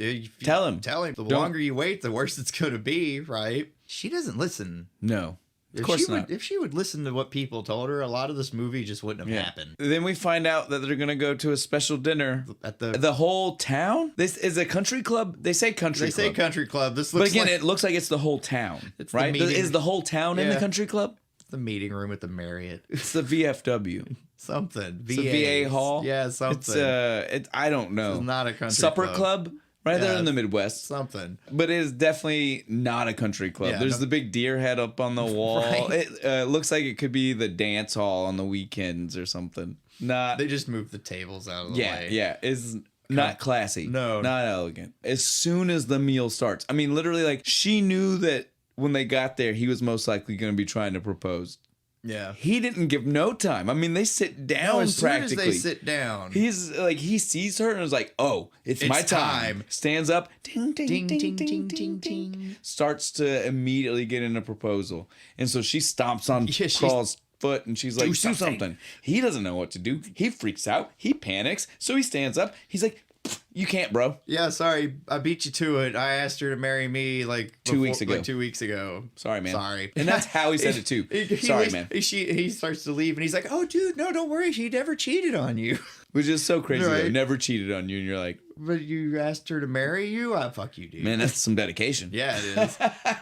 tell him. Tell him. The longer you wait, the worse it's going to be, right?" She doesn't listen. No. Of course not. If she would listen to what people told her, a lot of this movie just wouldn't have happened. Then we find out that they're going to go to a special dinner at the whole town. This is a country club. They say country club. They say country club. This looks but again, it looks like it's the whole town. It's right? Is the whole town in the country club? The meeting room at the Marriott. It's the VFW. Something. It's the VA hall. Yeah, something. It's I don't know. It's not a country supper club. right there in the Midwest. Something. But it is definitely not a country club. Yeah, There's the big deer head up on the wall. Right. It looks like it could be the dance hall on the weekends or something. Not. They just moved the tables out of the way. Yeah. It's not classy. No. Not elegant. As soon as the meal starts, I mean, literally, like, she knew that when they got there, he was most likely going to be trying to propose. Yeah. He didn't give no time. I mean, they sit down as practically. soon as they sit down. He's like, he sees her and is like, oh, it's my time. Stands up, ding, ding, ding, ding, ding, ding, ding. Starts to immediately get in a proposal. And so she stomps on Crawl's foot and she's like, do something. He doesn't know what to do. He freaks out. He panics. So he stands up. He's like, you can't, bro. Yeah, sorry. I beat you to it. I asked her to marry me like 2 weeks ago. Like 2 weeks ago. Sorry, man. Sorry. And that's how he said it too. Sorry, man. He starts to leave and he's like, oh, dude, no, don't worry. She never cheated on you. Which is so crazy. Right. Though. Never cheated on you. And you're like, but you asked her to marry you? Fuck you, dude. man, that's some dedication. Yeah, it is.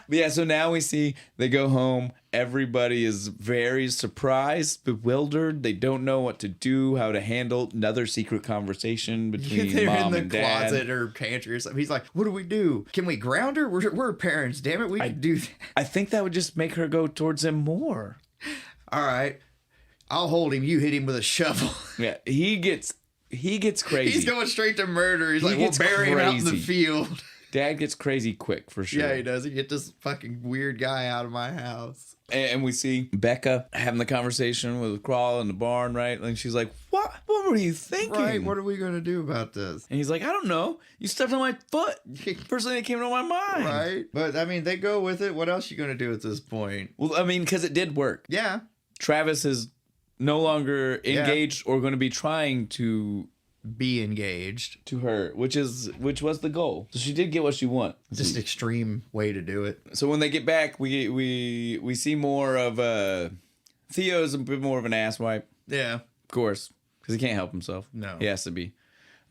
Yeah, so now we see they go home. Everybody is very surprised, bewildered. They don't know what to do, how to handle another secret conversation between They're mom in the and dad. closet or pantry or something. He's like, what do we do? Can we ground her? We're parents, damn it. We can do that. I think that would just make her go towards him more. All right. I'll hold him. You hit him with a shovel. Yeah, he gets crazy. He's going straight to murder. He's like, we'll gets bury him out in the crazy. field. Dad gets crazy quick for sure. Yeah, he does. He get this fucking weird guy out of my house. And we see Becca having the conversation with Crawl in the barn, right? And she's like, What were you thinking? Right, what are we going to do about this? And he's like, I don't know. You stepped on my foot. First thing that came to my mind. Right? But, I mean, they go with it. What else are you going to do at this point? Well, I mean, because it did work. Yeah. Travis is no longer engaged or going to be trying to be engaged to her, which was the goal. So she did get what she wanted. Just extreme way to do it. So when they get back, we see more of Theo's a bit more of an asswipe. Yeah, of course, because he can't help himself. No, he has to be.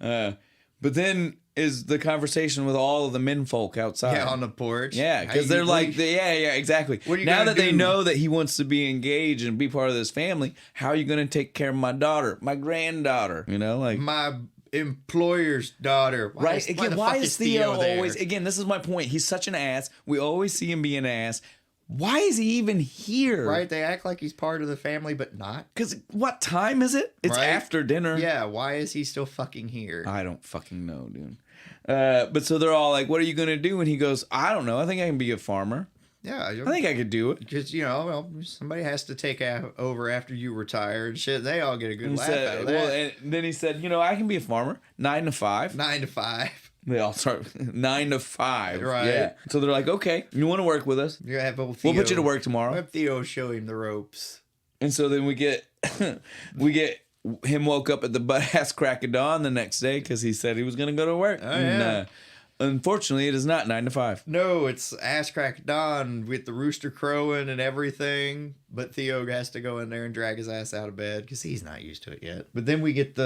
But then is the conversation with all of the menfolk outside. Yeah, on the porch. Yeah, because they're like, yeah, exactly. Now that they know that he wants to be engaged and be part of this family, how are you going to take care of my daughter, my granddaughter? You know, like my employer's daughter. Why is Theo always? Again, this is my point. He's such an ass. We always see him be an ass. Why is he even here? Right, they act like he's part of the family, but not. Because what time is it? It's after dinner. Yeah, why is he still fucking here? I don't fucking know, dude. But so they're all like, what are you going to do? And he goes, I don't know. I think I can be a farmer. Yeah. I think I could do it. Because, somebody has to take over after you retire and shit. They all get a good laugh out of that. Well, and then he said, I can be a farmer. 9 to 5. 9 to 5. They all start 9 to 5. Right. Yeah. So they're like, okay, you want to work with us? You have Theo, we'll put you to work tomorrow. We'll have Theo show him the ropes. And so then we get him woke up at the butt ass crack of dawn the next day because he said he was going to go to work. Oh, yeah. Unfortunately, it is not 9 to 5. No, it's ass crack of dawn with the rooster crowing and everything. But Theo has to go in there and drag his ass out of bed because he's not used to it yet. But then we get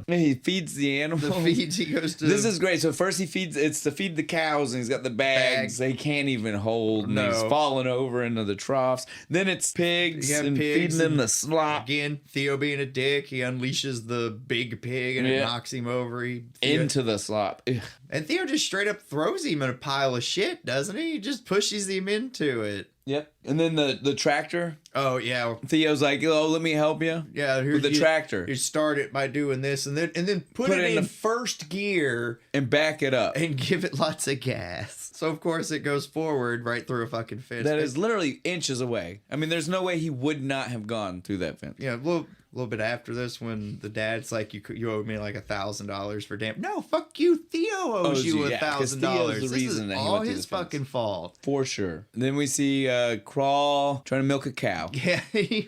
he feeds the animal. He goes to. This is great. So first it's to feed the cows and he's got the bags they can't even hold. And he's falling over into the troughs. Then it's pigs and feeding them the slop. Again, Theo being a dick, he unleashes the big pig and it knocks him over. Into the slop. Ugh. And Theo just straight up throws him in a pile of shit, doesn't he? He just pushes him into it. Yep. And then the tractor. Oh, yeah. Theo's like, oh, let me help you. Yeah. With the tractor. You start it by doing this and then put it in first gear. And back it up. And give it lots of gas. So, of course, it goes forward right through a fucking fence. That is literally inches away. I mean, there's no way he would not have gone through that fence. Yeah, a little bit after this when the dad's like, you owe me like $1,000 for damn. No, fuck you. Theo owes you $1,000. This is all his fucking fault. For sure. And then we see Crawl trying to milk a cow. Yeah, he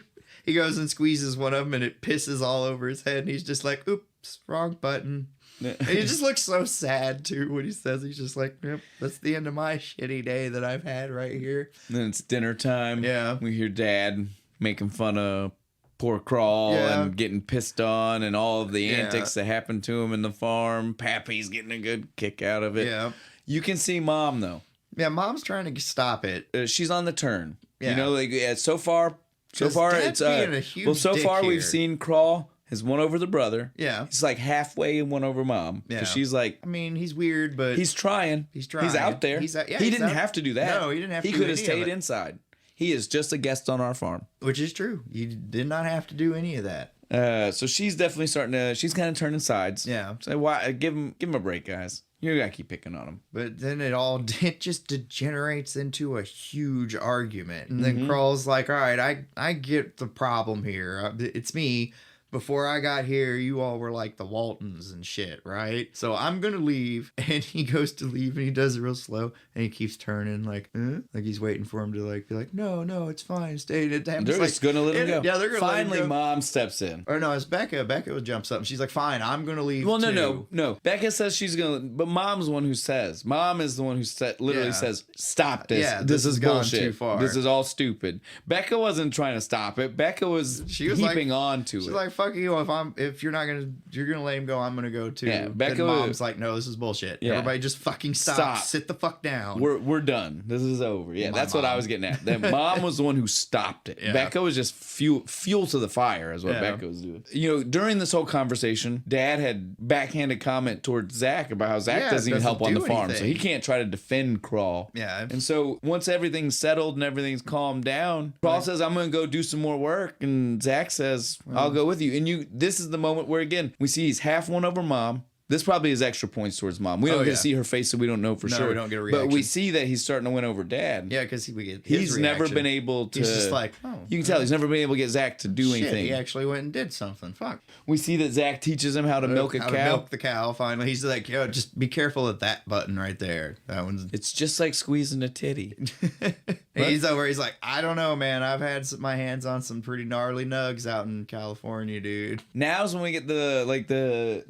goes and squeezes one of them and it pisses all over his head. And he's just like, oops, wrong button. And he just looks so sad too when he says, he's just like, yep, that's the end of my shitty day that I've had right here. And then it's dinner time. Yeah. We hear Dad making fun of poor Crawl and getting pissed on and all of the antics that happen to him in the farm. Pappy's getting a good kick out of it. Yeah. You can see Mom though. Yeah, Mom's trying to stop it. She's on the turn. Yeah. So far it's being a huge so far dick we've here. seen Crawl He's won over the brother. Yeah. He's like halfway won over mom. Yeah. She's like, I mean, he's weird, but he's trying. He's trying. He's out there. He's out- yeah, he he's didn't out- have to do that. No, he didn't have to He do could have any of stayed it. inside. He is just a guest on our farm. Which is true. You did not have to do any of that. So she's definitely starting to. She's kind of turning sides. Yeah. So why give him a break, guys? You gotta keep picking on him. But then it just degenerates into a huge argument. And then Crawl's like, all right, I get the problem here. It's me. Before I got here, you all were like the Waltons and shit, right? So I'm gonna leave. And he goes to leave and he does it real slow. And he keeps turning like he's waiting for him to like be like, no, it's fine. Stay. They're just gonna let him go. Yeah, they're gonna Finally, let him go. mom steps in. Or no, it's Becca. Becca jumps up and she's like, fine, I'm gonna leave. Well, too. no. Becca says she's gonna, but mom's the one who says. Mom is the one who literally Yeah. says, "Stop this. Yeah, this is gone bullshit. too far." This is all stupid." Becca wasn't trying to stop it. Becca was heaping on to She's it. like, fuck you. If you're gonna let him go, I'm gonna go too. Yeah, Becca Then was- mom's like, no, this is bullshit. Yeah. Everybody just fucking stop. Sit the fuck down. We're done. This is over. Yeah, that's what I was getting at. That mom was the one who stopped it. Yeah. Becca was just fuel to the fire, is what Yeah. Becca was doing. You know, during this whole conversation, Dad had backhanded comment towards Zach about how Zach doesn't even help on the do farm, so he anything. can't try to defend Crawl. Yeah. And so once everything's settled and everything's calmed down, Crawl says, "I'm gonna go do some more work," and Zach says, "I'll go with you." And this is the moment where again we see he's half won over mom. This probably is extra points towards mom. We don't get to see her face, so we don't know for sure. we don't get a But we reaction. see that he's starting to win over Dad. Yeah, because we get his He's never reaction. been able to. He's just like, oh, you can tell he's never been able to get Zach to do shit, anything. he actually went and did something. Fuck. We see that Zach teaches him how to milk a How cow. to milk the cow. Finally, he's like, yo, just be careful of that button right there. That one's. It's just like squeezing a titty. He's over. He's like, I don't know, man. I've had my hands on some pretty gnarly nugs out in California, dude. Now's when we get the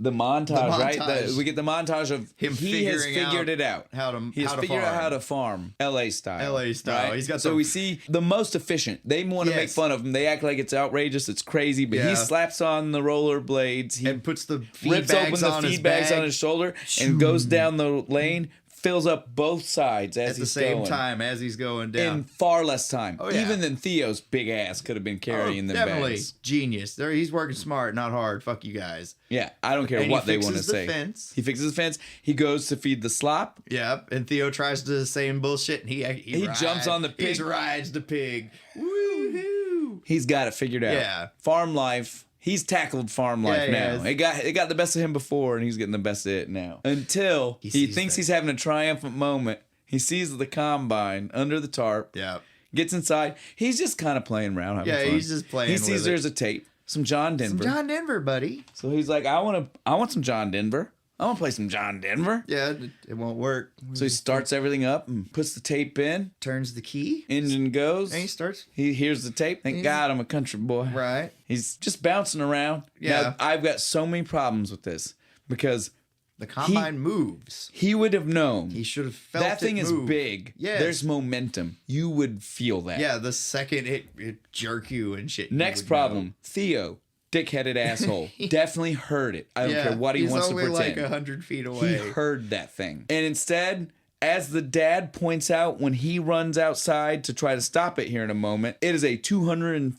montage, right? montage. We get the montage of Him he has figuring figured it out. He has figured out how to farm LA style. LA style. Right? He's got so the- we see the most efficient. They want to make Yes. fun of him. They act like it's outrageous, it's crazy, but Yeah. he slaps on the roller blades. He and puts the feed rips open bags the on his feed bags bag on his shoulder and goes down the lane, fills up both sides as at the he's same going. time as he's going down. In far less time. Oh, yeah. Even than Theo's big ass could have been carrying them definitely bags. genius. He's working smart, not hard. Fuck you guys. Yeah, I don't care And what he they want to fixes the say. fence. He fixes the fence. He goes to feed the slop. Yep. And Theo tries to do the same bullshit, and he jumps on the pig. He rides the pig. Woohoo! He's got it figured out. Yeah. Farm life. He's tackled farm life he now. has. It got the best of him before, and he's getting the best of it now. Until he sees thinks that. he's having a triumphant moment. He sees the combine under the tarp. Yep. Gets inside. He's just kind of playing around, having Yeah, fun. he's just playing He with sees it. there's a tape, some John Denver. John Denver, buddy. So he's like, I want some John Denver. I want to play some John Denver. Yeah, it won't work. So he starts everything up and puts the tape in. Turns the key. Engine goes. And he starts. He hears the tape. Thank God I'm a country boy. Right. He's just bouncing around. Yeah. Now, I've got so many problems with this because The combine moves. he would have known. He should have felt that thing it is move. big. Yes. There's momentum. You would feel that. Yeah, the second it jerk you and shit. you Next would problem. know. Theo, dickheaded asshole, definitely heard it. I don't care what he he's wants to only pretend. like 100 feet He away. heard that thing. And instead, as the dad points out when he runs outside to try to stop it here in a moment, it is a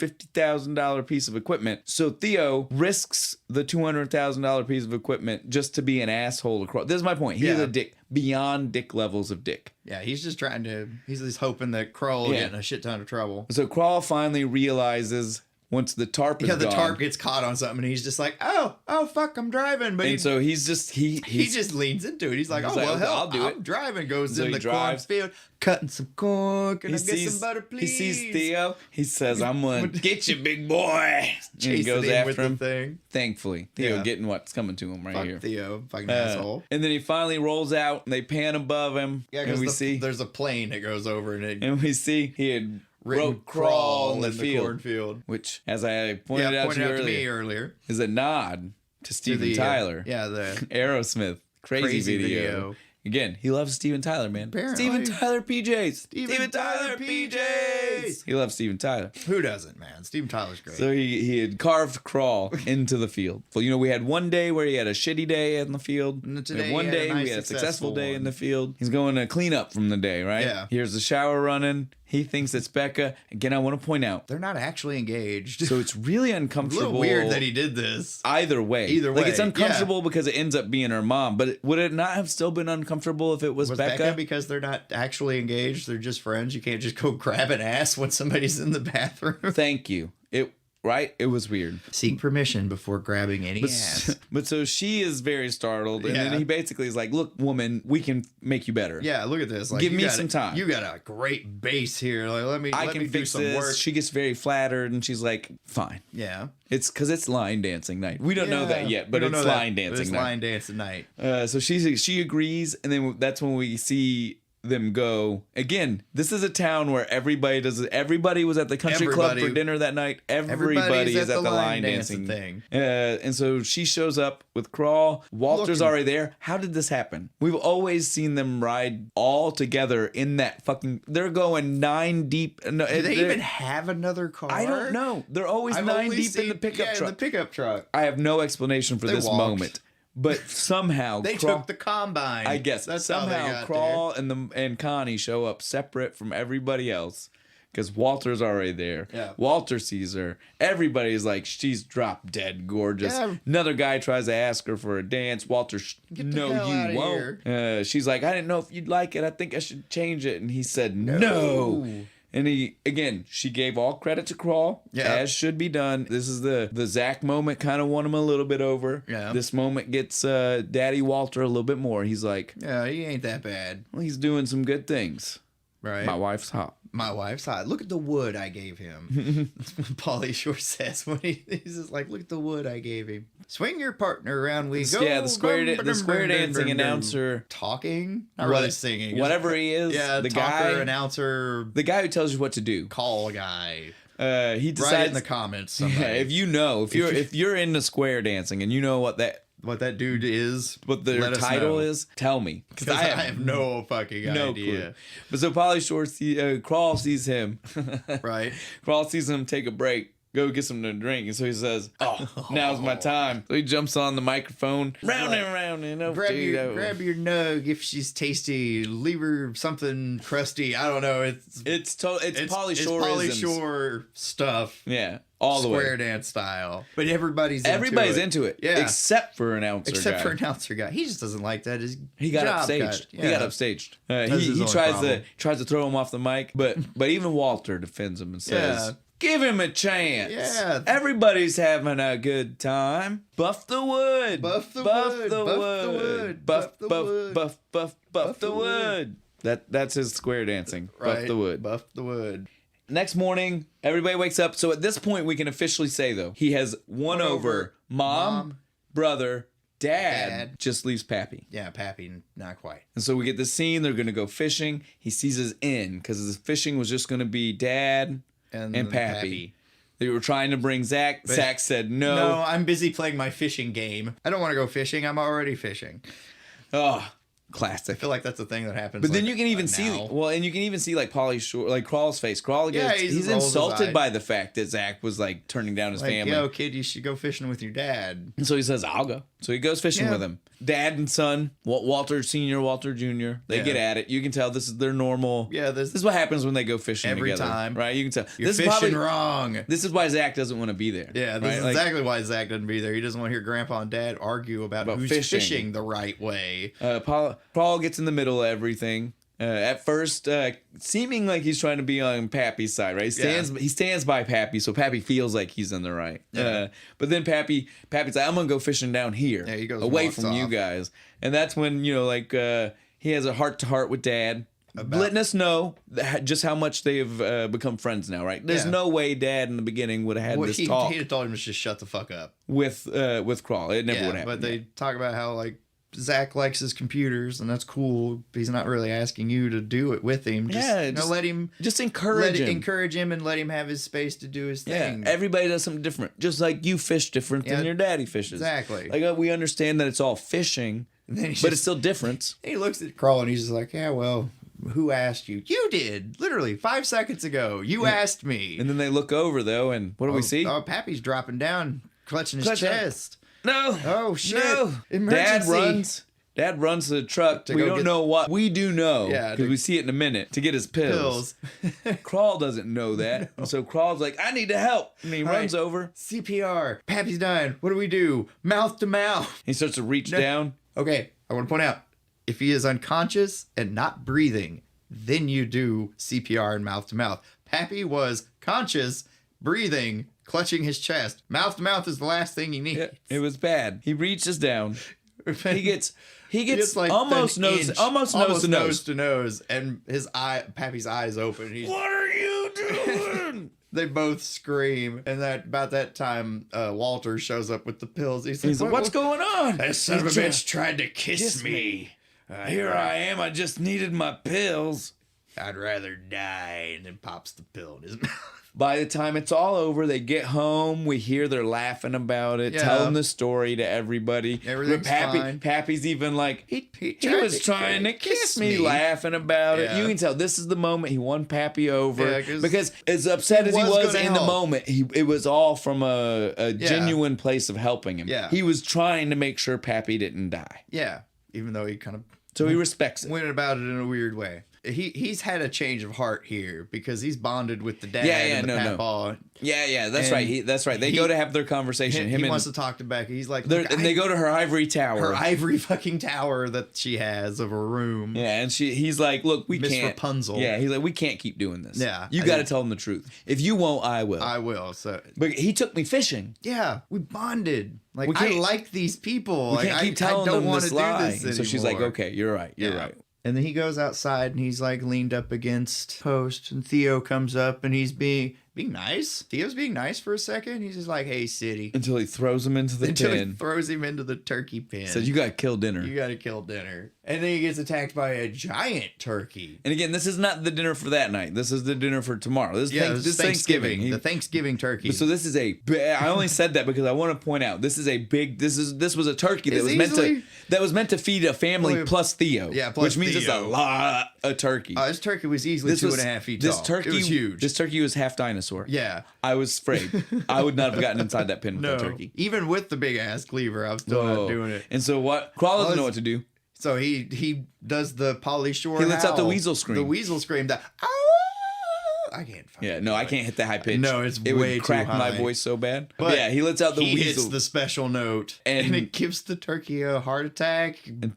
$250,000 piece of equipment. So Theo risks the $200,000 piece of equipment just to be an asshole across. This is my point. He's Yeah. a dick beyond dick levels of dick. Yeah, he's just trying to. He's just hoping that Kroll will Yeah. get in a shit ton of trouble. So Crawl finally realizes once the tarp is Yeah, the gone. tarp gets caught on something, and he's just like, "Oh, fuck, I'm driving." But And so he's just he just leans into it. He's like, He's "Oh like, well, "Okay, hell, I'll do I'm it." driving." Goes So in he the drives. cornfield, cutting some corn. Can I get some butter, he please? sees Theo. He says, "I'm gonna get you, big boy." And he Chasing goes him with after the him. thing. Thankfully, Theo Yeah. getting what's coming to him right Fuck here. Theo, fucking asshole. And then he finally rolls out, and they pan above him, Yeah, and because we see, there's a plane that goes over and he had written wrote crawl in the field, cornfield. which, as I pointed out to you earlier, is a nod to Steven Tyler. Yeah, the Aerosmith, crazy video. Again, he loves Steven Tyler, man. Apparently. Steven Tyler PJs. Steven Tyler PJs. He loves Steven Tyler. Who doesn't, man? Steven Tyler's great. So he had carved crawl into the field. Well, you know, we had one day where he had a shitty day in the field. And We today had one he had a day nice, we had a successful successful day one. in the field. He's going to clean up from the day, right? Yeah. Here's the shower running. He thinks it's Becca. Again, I want to point out, They're not actually engaged. so it's really a uncomfortable. little weird that he did this. Either way. Like, it's uncomfortable because it ends up being her mom. But would it not have still been uncomfortable if it was Becca? Because they're not actually engaged? They're just friends? You can't just go grab an ass when somebody's in the bathroom? Thank you. Right? It was weird. Seek permission before grabbing any ass. But so she is very startled. And then he basically is like, look, woman, we can make you better. Yeah, look at this. Like, Give me some time. You got a great base here. Like, let me fix do some work. She gets very flattered and she's like, fine. Yeah. It's because it's line dancing night. We don't know that yet, but it's line dancing night. It's line dancing night. So she agrees. And then that's when we see them go again. This is a town where everybody was at the country club for dinner that night. Everybody is at the line dancing thing. And so she shows up with Crawl. Walter's already there. How did this happen? We've always seen them ride all together in that fucking. They're going 9 deep. No, do they even have another car? I don't know. They're always 9 deep in the pickup truck. In the pickup truck. I have no explanation for this moment. But somehow they took the combine. I guess that's somehow Crawl and Connie show up separate from everybody else because Walter's already there. Yeah. Walter sees her. Everybody's like, she's drop dead gorgeous. Yeah. Another guy tries to ask her for a dance. Walter, no, you won't. She's like, I didn't know if you'd like it. I think I should change it. And he said, no. And she gave all credit to Crawl, as should be done. This is the Zach moment, kind of won him a little bit over. Yeah. This moment gets Daddy Walter a little bit more. He's like, yeah, he ain't that bad. Well, he's doing some good things. Right. My wife's hot. Look at the wood I gave him. That's what Pauly Shore says when he's just like, look at the wood I gave him. Swing your partner around, we go. Yeah, the square dancing announcer. Talking? Not really singing. Whatever he is. Yeah, the talker, announcer. The guy who tells you what to do. Call guy. He decides. Write in the comments. Somebody. Yeah, if you're into square dancing and you know what that dude is, what their title is, tell me. Because I have no fucking idea. Clue. But so Pauly Shore Crawl sees him. Right. Crawl sees him take a break. Go get something to drink. And so he says, now's my time. So he jumps on the microphone. Round and round. And grab your nug if she's tasty. Leave her something crusty. I don't know. It's Pauly Shore. It's Pauly Shore stuff. Yeah. All the way. Square dance style. But everybody's into it. Yeah. Except for announcer guy. He just doesn't like that. He got upstaged. He got upstaged. He tries to throw him off the mic. But even Walter defends him and says... Give him a chance. Yeah. Everybody's having a good time. Buff the wood. Buff the wood. Buff the wood. That's his square dancing. Right. Buff the wood. Buff the wood. Next morning, everybody wakes up. So at this point, we can officially say, though, he has won over mom, brother, dad. Just leaves Pappy. Yeah, Pappy, not quite. And so we get this scene. They're going to go fishing. He sees his in because the fishing was just going to be dad and Pappy. They were trying to bring Zach. But Zach said no. No, I'm busy playing my fishing game. I don't want to go fishing. I'm already fishing. Oh, classic. I feel like that's a thing that happens. But then you can even see, and you can even see like Pauly Shore, like Crawl's face. Crawl gets, he's insulted by the fact that Zach was like turning down his family. Yo, kid, you should go fishing with your dad. And so he says, I'll go. So he goes fishing with him. Dad and son, Walter Sr., Walter Jr., they get at it. You can tell this is their normal. Yeah, this is what happens when they go fishing every together. Time. Right? You can tell. You're fishing wrong. This is why Zach doesn't want to be there. Yeah, this is exactly why Zach doesn't be there. He doesn't want to hear Grandpa and Dad argue about who's fishing the right way. Paul gets in the middle of everything. At first, seeming like he's trying to be on Pappy's side, right? He stands by Pappy, so Pappy feels like he's in the right. Yeah. But then Pappy's like, I'm gonna go fishing down here, he goes away from you guys. And that's when he has a heart to heart with Dad, letting us know just how much they've become friends now, right? There's no way Dad in the beginning would have had this talk. He'd have told him to just shut the fuck up with Crawl. It never would happen. But they talk about how Zach likes his computers, and that's cool. But he's not really asking you to do it with him. Just let him. Just encourage him and let him have his space to do his thing. Everybody does something different. Just like you fish different than your daddy fishes. Exactly. Like we understand that it's all fishing, but it's still different. He looks at Crawl and he's just like, yeah, well, who asked you? You did. Literally 5 seconds ago. You asked me. And then they look over though, and what do we see? Oh, Pappy's dropping down, clutching his chest. No. Oh shit. No. Emergency. Dad runs to the truck. We don't know what. We do know, because we see it in a minute, to get his pills. Crawl doesn't know that. And so Crawl's like, I need to help. And he runs over. CPR. Pappy's dying. What do we do? Mouth to mouth. He starts to reach down. Okay, I want to point out, if he is unconscious and not breathing, then you do CPR and mouth to mouth. Pappy was conscious, breathing, clutching his chest. Mouth to mouth is the last thing he needs. Yeah, it was bad. He reaches down. He gets like almost nose to nose, and Pappy's eyes open. What are you doing? They both scream, and about that time, Walter shows up with the pills. He's like, what's going on? That son of a bitch tried to kiss me. Here I am. I just needed my pills. I'd rather die. And then pops the pill in his mouth. By the time it's all over, they get home. We hear they're laughing about it, telling the story to everybody. Everything's fine. Pappy's even like, he was trying to kiss me, laughing about it. You can tell this is the moment he won Pappy over. Because as upset as he was in the moment, it was all from a genuine place of helping him. Yeah. He was trying to make sure Pappy didn't die. Yeah, even though he kind of... So he respects it. Went about it in a weird way. He's had a change of heart here because he's bonded with the dad and the papaw. Yeah, that's right. That's right. They go to have their conversation. He wants to talk to Becky. He's like, and they go to her ivory tower. Her ivory fucking tower that she has of a room. Yeah, and he's like, look, we Miss can't. Rapunzel. Yeah, he's like, we can't keep doing this. Yeah. You got to tell them the truth. If you won't, I will. I will. So, but he took me fishing. Yeah, we bonded. Like, I like these people. We can't keep telling them this lie. Do this so she's like, okay, you're right. You're right. And then he goes outside and he's like leaned up against post, and Theo comes up and he's being nice. Theo's being nice for a second. He's just like, hey, city. Until he throws him into the pen. Until he throws him into the turkey pen. Says, you got to kill dinner. You got to kill dinner. And then he gets attacked by a giant turkey. And again, this is not the dinner for that night. This is the dinner for tomorrow. This is Thanksgiving. The Thanksgiving turkey. So this is I only said that because I want to point out this was a turkey that was meant to feed a family plus Theo. Yeah, plus which means Theo. it's a lot of turkey. This turkey was easily 2.5 feet tall. It was huge. This turkey was half dinosaur. Yeah. I was afraid. I would not have gotten inside that pen with that turkey. Even with the big ass cleaver, I'm still not doing it. And so what? Crawl doesn't know what to do. So he does the Pauly Shore. He lets out the weasel scream. The weasel scream. That I can't. I can't hit the high pitch. No, it would crack too high. my voice so bad. But yeah, he lets out the weasel. He hits the special note, and it gives the turkey a heart attack. And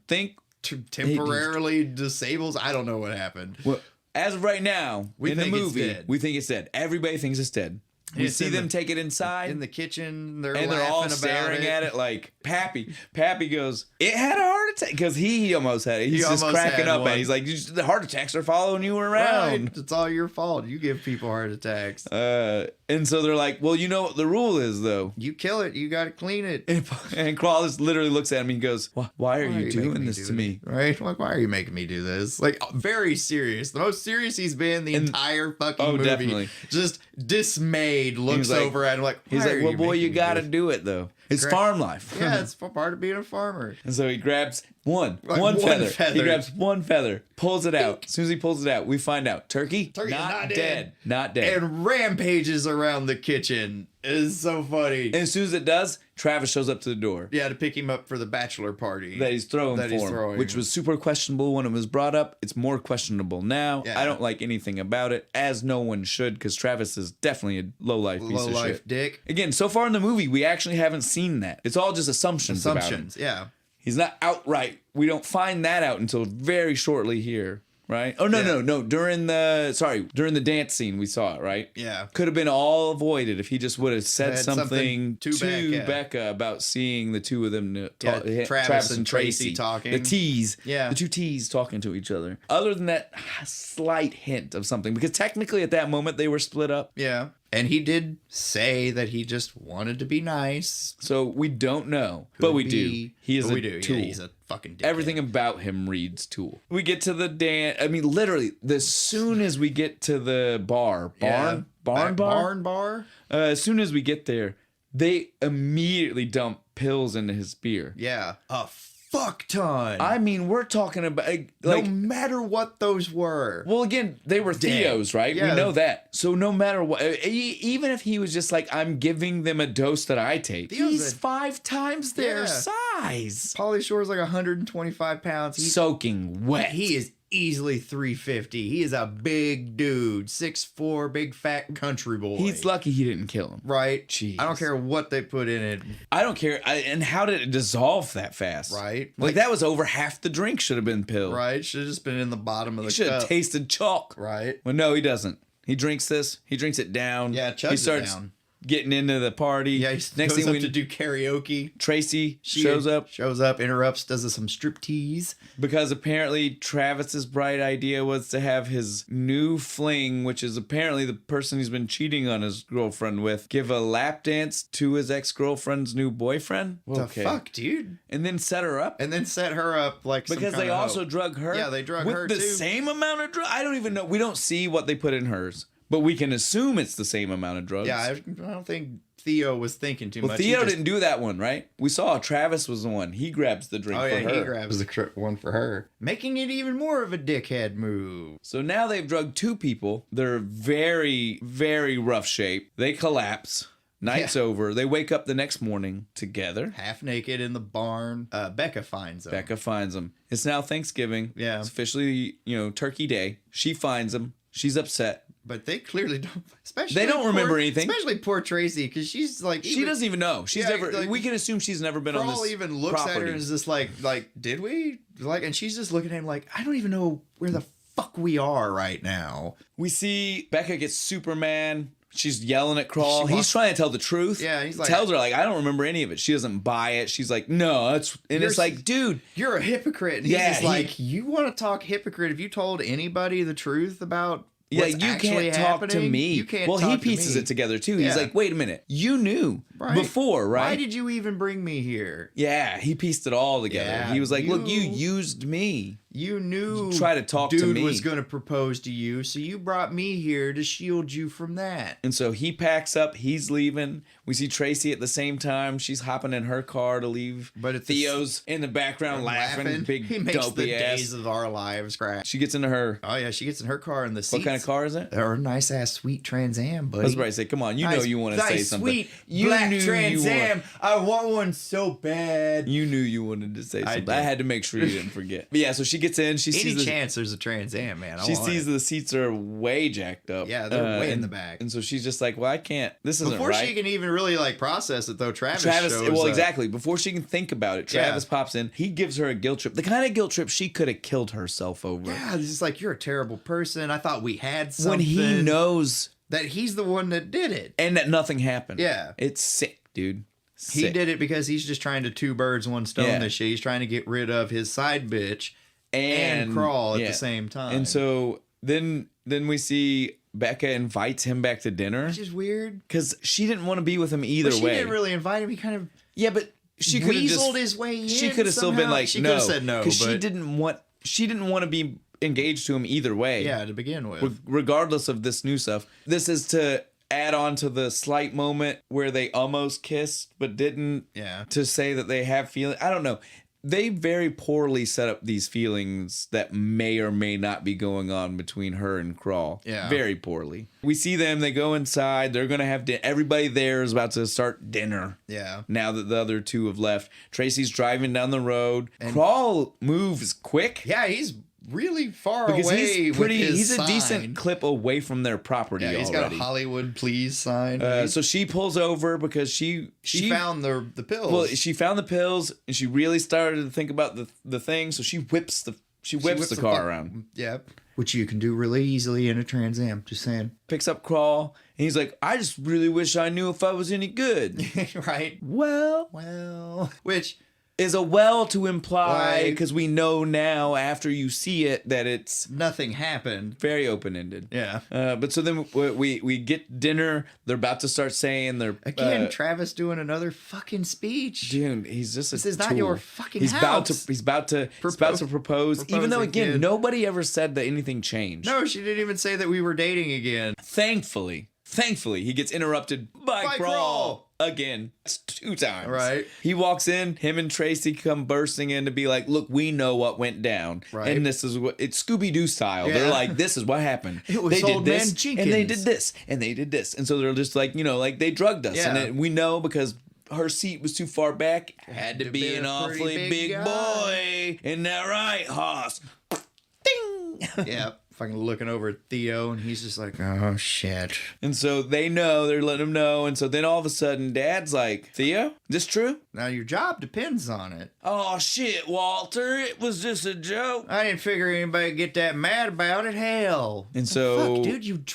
temporarily disables. I don't know what happened. Well, as of right now, in the movie, we think it's dead. Everybody thinks it's dead. We see them take it inside in the kitchen. They're all staring at it like Pappy. Pappy goes, "It had a heart attack," because he almost had it. He's just cracking up at it. He's like, "The heart attacks are following you around. Right. It's all your fault. You give people heart attacks." And so they're like, "Well, you know what the rule is, though. You kill it. You got to clean it." And Crawlis literally looks at him and he goes, "Why are you doing this to me? Right? Like, why are you making me do this? Like, very serious. The most serious he's been the entire fucking movie. Definitely. Just dismayed. Looks over at him like, he's like, "Well, boy, you got to do it though. It's farm life." Yeah, it's part of being a farmer. And so he grabs one feather. He grabs one feather, pulls it out. As soon as he pulls it out, we find out turkey not dead. Not dead. And rampages around the kitchen. It is so funny. And as soon as it does, Travis shows up to the door. Yeah, to pick him up for the bachelor party that he's throwing for him, which was super questionable when it was brought up. It's more questionable now. Yeah. I don't like anything about it, as no one should, because Travis is definitely a low-life piece of shit. Dick. Again, so far in the movie, we actually haven't seen that. It's all just assumptions about him. Yeah. He's not outright. We don't find that out until very shortly here. Right? Oh, no. During the dance scene, we saw it, right? Yeah. Could have been all avoided if he just would have said something to Becca about seeing the two of them Travis and Tracy talking. The T's. Yeah. The two T's talking to each other. Other than that slight hint of something, because technically at that moment they were split up. Yeah. And he did say that he just wanted to be nice. So we don't know. But we do. He is a tool. Yeah, he's a fucking dickhead. Everything about him reads tool. We get to the dance. I mean, literally, as soon as we get to the barn bar. As soon as we get there, they immediately dump pills into his beer. Yeah. A fuck ton. I mean, we're talking about no matter what those were. Well, again, they were Theos, right? Yeah. We know that. So no matter what, even if he was just like, I'm giving them a dose that I take, he's 5 times their size. Pauly Shore is like 125 pounds. He's soaking wet. He is easily 350. He is a big dude, 6'4", big fat country boy. He's lucky he didn't kill him. Right? Jeez. I don't care what they put in it. I don't care. And how did it dissolve that fast? Right? Like that was over half the drink should have been pilled. Right? Should have just been in the bottom of the cup. He should have tasted chalk. Right? Well, no, he doesn't. He drinks this. He drinks it down. Yeah, chugs he starts it down. Getting into the party. Yeah, he Next goes thing up to do karaoke. Tracy shows up, interrupts, does some striptease. Because apparently Travis's bright idea was to have his new fling, which is apparently the person he's been cheating on his girlfriend with, give a lap dance to his ex-girlfriend's new boyfriend. The fuck, dude? And then set her up? And then set her up like some because kind they of also hope. drug her? Yeah, they drug with her the too. same amount of drugs? I don't even know. We don't see what they put in hers. But we can assume it's the same amount of drugs. Yeah, I don't think Theo was thinking too much. Well, Theo didn't do that one, right? We saw Travis was the one. He grabs the drink for her. he grabs the one for her. Making it even more of a dickhead move. So now they've drugged 2 people. They're very, very rough shape. They collapse. Night's over. They wake up the next morning together. Half naked in the barn. Becca finds them. It's now Thanksgiving. Yeah. It's officially, Turkey Day. She finds them. She's upset. But they clearly don't. Especially they don't remember anything. Especially poor Tracy, because she's like she doesn't even know. She's never. Like, we can assume she's never been on this. Carl even looks property. at her and is just like, did we? Like, and she's just looking at him like, I don't even know where the fuck we are right now. We see Becca gets Superman. She's yelling at Crawl. He's trying to tell the truth. Yeah, he's like, tells her like, I don't remember any of it. She doesn't buy it. She's like, no, that's it's like, dude, you're a hypocrite. And he's just like, you want to talk hypocrite? If you told anybody the truth about what's you can't talk to me. You can't. Well, talk he to pieces me. it together too. He's like, wait a minute, you knew before, right? Why did you even bring me here? Yeah, he pieced it all together. Yeah, he was like, look, you used me. You knew try to talk to me. Dude was going to propose to you, so you brought me here to shield you from that. And so he packs up. He's leaving. We see Tracy at the same time. She's hopping in her car to leave. But Theo's in the background laughing. Big he makes dopey the ass. days of our lives crash. She gets into her. Oh yeah, she gets in her car in the seats. What kind of car is it? Or a nice ass sweet Trans Am, buddy. I was about to say, come on, you know you want to say something. Sweet you black knew Trans Am. I want one so bad. You knew you wanted to say something. I had to make sure you didn't forget. But yeah, so she gets in. She sees chance there's a Trans Am, man. She sees the seats are way jacked up. Yeah, they're way in the back. And so she's just like, well, I can't. This isn't Before right. she can even really like process it, though, Travis shows well, up. exactly. Before she can think about it, Travis pops in. He gives her a guilt trip. The kind of guilt trip she could have killed herself over. Yeah, it's just like, you're a terrible person. I thought we had something. When he knows that he's the one that did it. And that nothing happened. Yeah. It's sick, dude. Sick. He did it because he's just trying to 2 birds, 1 stone this shit. He's trying to get rid of his side bitch and Crawl at the same time. And so then we see Becca invites him back to dinner. Which is weird. Because she didn't want to be with him either way. She didn't really invite him. He kind of but she could have just his way in. She could have still been like, she no. Could have said no. Because she didn't want to be engaged to him either way. Yeah, to begin with. Regardless of this new stuff. This is to add on to the slight moment where they almost kissed but didn't. Yeah. To say that they have feelings. I don't know. They very poorly set up these feelings that may or may not be going on between her and Crawl. Yeah. Very poorly. We see them. They go inside. They're going to have dinner. Everybody there is about to start dinner. Yeah. Now that the other 2 have left. Tracy's driving down the road. And Crawl moves quick. Yeah, he's really far because away. He's a sign. Decent clip away from their property. Yeah, he's already. got a Hollywood please sign. So she pulls over because she found the pills. Well, she found the pills and she really started to think about the thing. So she whips the the car around. Yeah, which you can do really easily in a Trans Am. Just saying. Picks up Crawl and he's like, I just really wish I knew if I was any good. Right. Well, which is a well to imply because we know now after you see it that it's nothing happened. Very open-ended. Yeah. But so then we get dinner. They're about to start saying they're again. Travis doing another fucking speech. Dude, he's just this is not your fucking he's house. He's about to propose. Even though again nobody ever said that anything changed. No, she didn't even say that we were dating again. Thankfully, he gets interrupted by Crawl again. It's 2 times. Right. He walks in, him and Tracy come bursting in to be like, look, we know what went down. Right. And this is what, it's Scooby-Doo style. Yeah. They're like, this is what happened. It was they did Old this, Man Jenkins. and they did this, and they did this. And so they're just like, you know, like they drugged us. Yeah. And we know because her seat was too far back. Had to be an a awfully pretty big guy. boy. Isn't that right, Hoss? Ding! Yeah. Fucking looking over at Theo, and he's just like, oh, shit. And so they know, they're letting him know. And so then all of a sudden, Dad's like, Theo, this true? Now, your job depends on it. Oh, shit, Walter. It was just a joke. I didn't figure anybody would get that mad about it. Hell. And so... Fuck, dude,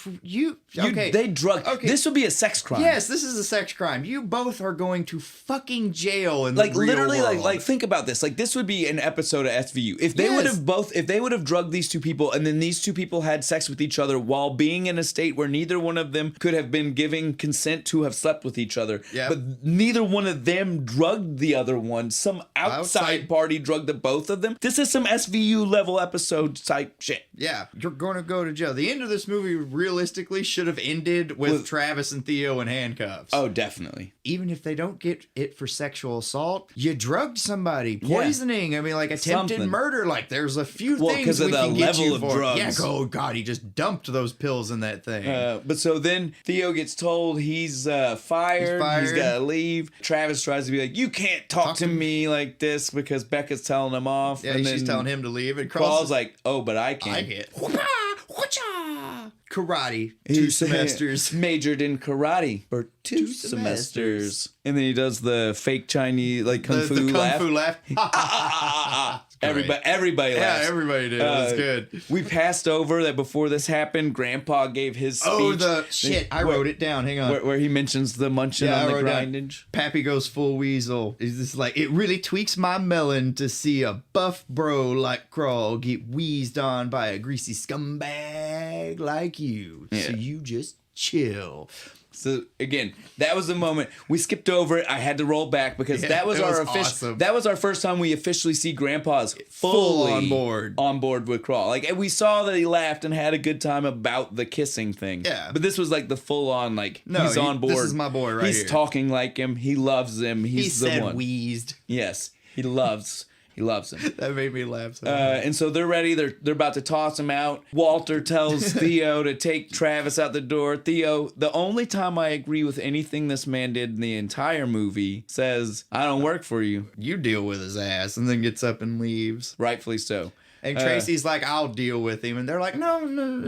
okay. They drug... Okay. This would be a sex crime. Yes, this is a sex crime. You both are going to fucking jail in Like the real literally, world. like think about this. Like this would be an episode of SVU. If they Yes. if they would have drugged these 2 people, and then these 2 people had sex with each other while being in a state where neither one of them could have been giving consent to have slept with each other. Yep. But neither one of them drugged the other one. Some outside party drugged the both of them. This is some SVU level episode type shit. Yeah, you're going to go to jail. The end of this movie realistically should have ended with Travis and Theo in handcuffs. Oh, definitely. Even if they don't get it for sexual assault, you drugged somebody, poisoning. I mean, like attempted Something. murder. Like there's a few Well, things 'cause of we the can get level you of for. drugs. Yeah, oh god, he just dumped those pills in that thing. But so then Theo gets told he's fired. He's got to leave. Travis tries to be like, you can't talk to me like this because Becca's telling him off. Yeah, and she's then telling him to leave. And Paul's like, oh, but I can. I get karate. He 2 said, semesters. Majored in karate for 2 semesters. And then he does the fake Chinese, like kung fu the laugh. kung fu laugh. Everybody Yeah, laughs. everybody did. It was good. We passed over that before this happened. Grandpa gave his speech. Oh, the shit. I wrote it down. Hang on. Where he mentions the munching Yeah, on I the wrote down, grindage. Pappy goes full weasel. He's just like, it really tweaks my melon to see a buff bro like Crawl get wheezed on by a greasy scumbag like you. Yeah. So you just chill. So again, that was the moment we skipped over it. I had to roll back because Yeah, that was it our was official. awesome. That was our first time we officially see Grandpa's Full fully on board. with Crawl. Like, and we saw that he laughed and had a good time about the kissing thing. Yeah. but this was like the full on like No, he's on board. This is my boy right He's here. talking like him. He loves him. He's He the said one. wheezed. Yes, he loves. He loves him. That made me laugh. So And so they're ready. They're about to toss him out. Walter tells Theo to take Travis out the door. Theo, the only time I agree with anything this man did in the entire movie, says, I don't work for you. you deal with his ass, and then gets up and leaves. Rightfully so. And Tracy's like, I'll deal with him. And they're like, no,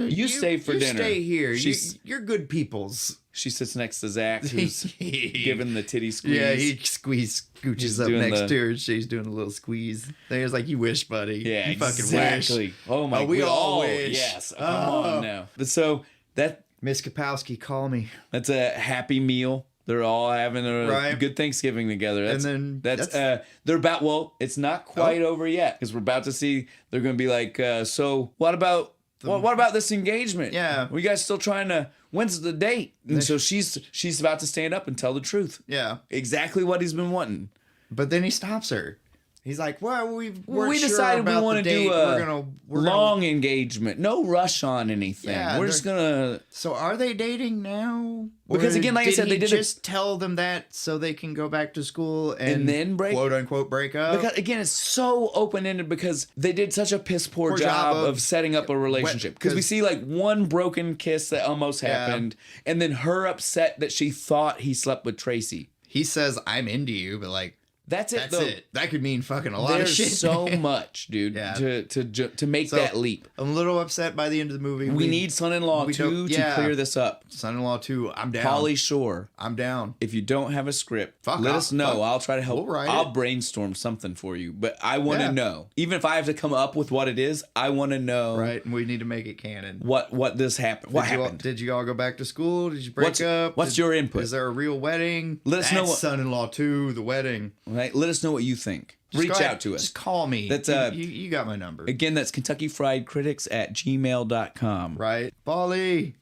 You stay for dinner. Stay here. She's- You're good peoples. She sits next to Zach, who's giving the titty squeeze. Yeah, he scooches He's up doing next the- to her. She's doing a little squeeze. There's like, you wish, buddy. Yeah, you fucking exactly. wish. Oh my! We all oh, wish. Yes. Come on now. But so Miss Kapowski, call me. that's a happy meal. They're all having a Right. good Thanksgiving together. That's, And then that's that's- they're about. Well, it's not quite over yet because we're about to see. They're going to be like, so what about what about this engagement? Yeah. Are you guys still trying to? When's the date? And so she's about to stand up and tell the truth. Yeah. Exactly what he's been wanting. But then he stops her. He's like, well, we decided we want to do a we're long engagement. No rush on anything. Yeah, we're just gonna. So are they dating now? Because Or again, like I said, he they did it- just tell them that so they can go back to school and then break- quote unquote break up. Because again, it's so open ended because they did such a piss poor Poor job job of setting up a relationship. Because we 'cause- see like one broken kiss that almost Yeah. happened, and then her upset that she thought he slept with Tracy. He says, "I'm into you," but like That's it. that's though. it. That could mean fucking a lot There's of shit. so much, dude, Yeah. to make So, that leap. I'm a little upset by the end of the movie. We need son-in-law we 2 don't- to yeah. clear this up. son-in-law 2. I'm down. Pauly Shore. I'm down. If you don't have a script, Fuck let off. us know. Fuck. I'll try to help. We'll write I'll it. brainstorm something for you. But I want to Yeah. know. Even if I have to come up with what it is, I want to know Right, and we need to make it canon. what this happened. What Did you all- happened? did you all go back to school? Did you break What's- up? what's your input? Is there a real wedding? Let us know That's what- son-in-law 2, the wedding. Right? Let us know what you think. Just Reach go ahead. out to us. Just call me. That's, you got my number. Again, that's KentuckyFriedCritics@gmail.com. Right, Pauly,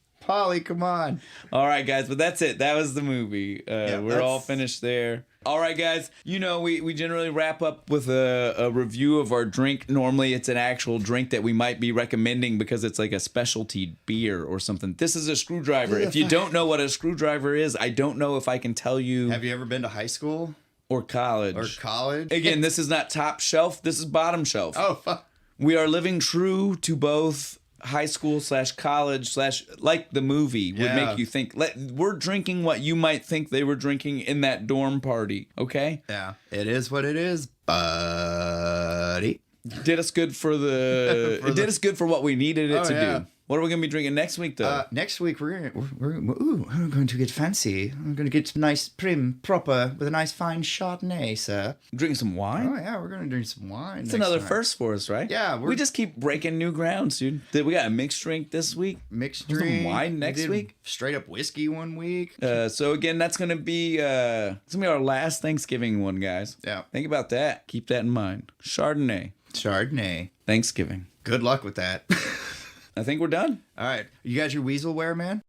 come on. All right, guys. But that's it. That was the movie. We're all that's- finished there. All right, guys. You know, we generally wrap up with a review of our drink. Normally, it's an actual drink that we might be recommending because it's like a specialty beer or something. This is a screwdriver. If you don't know what a screwdriver is, I don't know if I can tell you. Have you ever been to high school? Or college. Or college? Again, this is not top shelf. This is bottom shelf. Oh, fuck. We are living true to both high school / college / like the movie would make you think. We're drinking what you might think they were drinking in that dorm party, okay? Yeah. It is what it is, buddy. Did us good for the... it did us good for what we needed it to do. What are we going to be drinking next week, though? Next week, we're going to get fancy. We're going to get nice, prim, proper, with a nice, fine Chardonnay, sir. Drinking some wine? Oh, yeah, we're going to drink some wine. It's another first for us, right? Yeah. We just keep breaking new grounds, dude. We got a mixed drink this week. Mixed Some drink. wine next week. Straight up whiskey one week. So, again, that's going to be our last Thanksgiving one, guys. Yeah. Think about that. Keep that in mind. Chardonnay. Thanksgiving. Good luck with that. I think we're done. All right. You got your weaselware, man?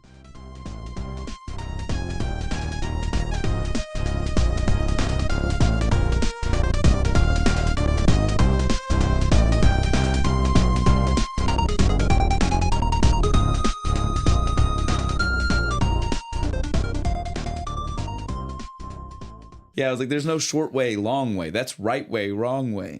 Yeah, I was like, there's no short way, long way. That's right way, wrong way.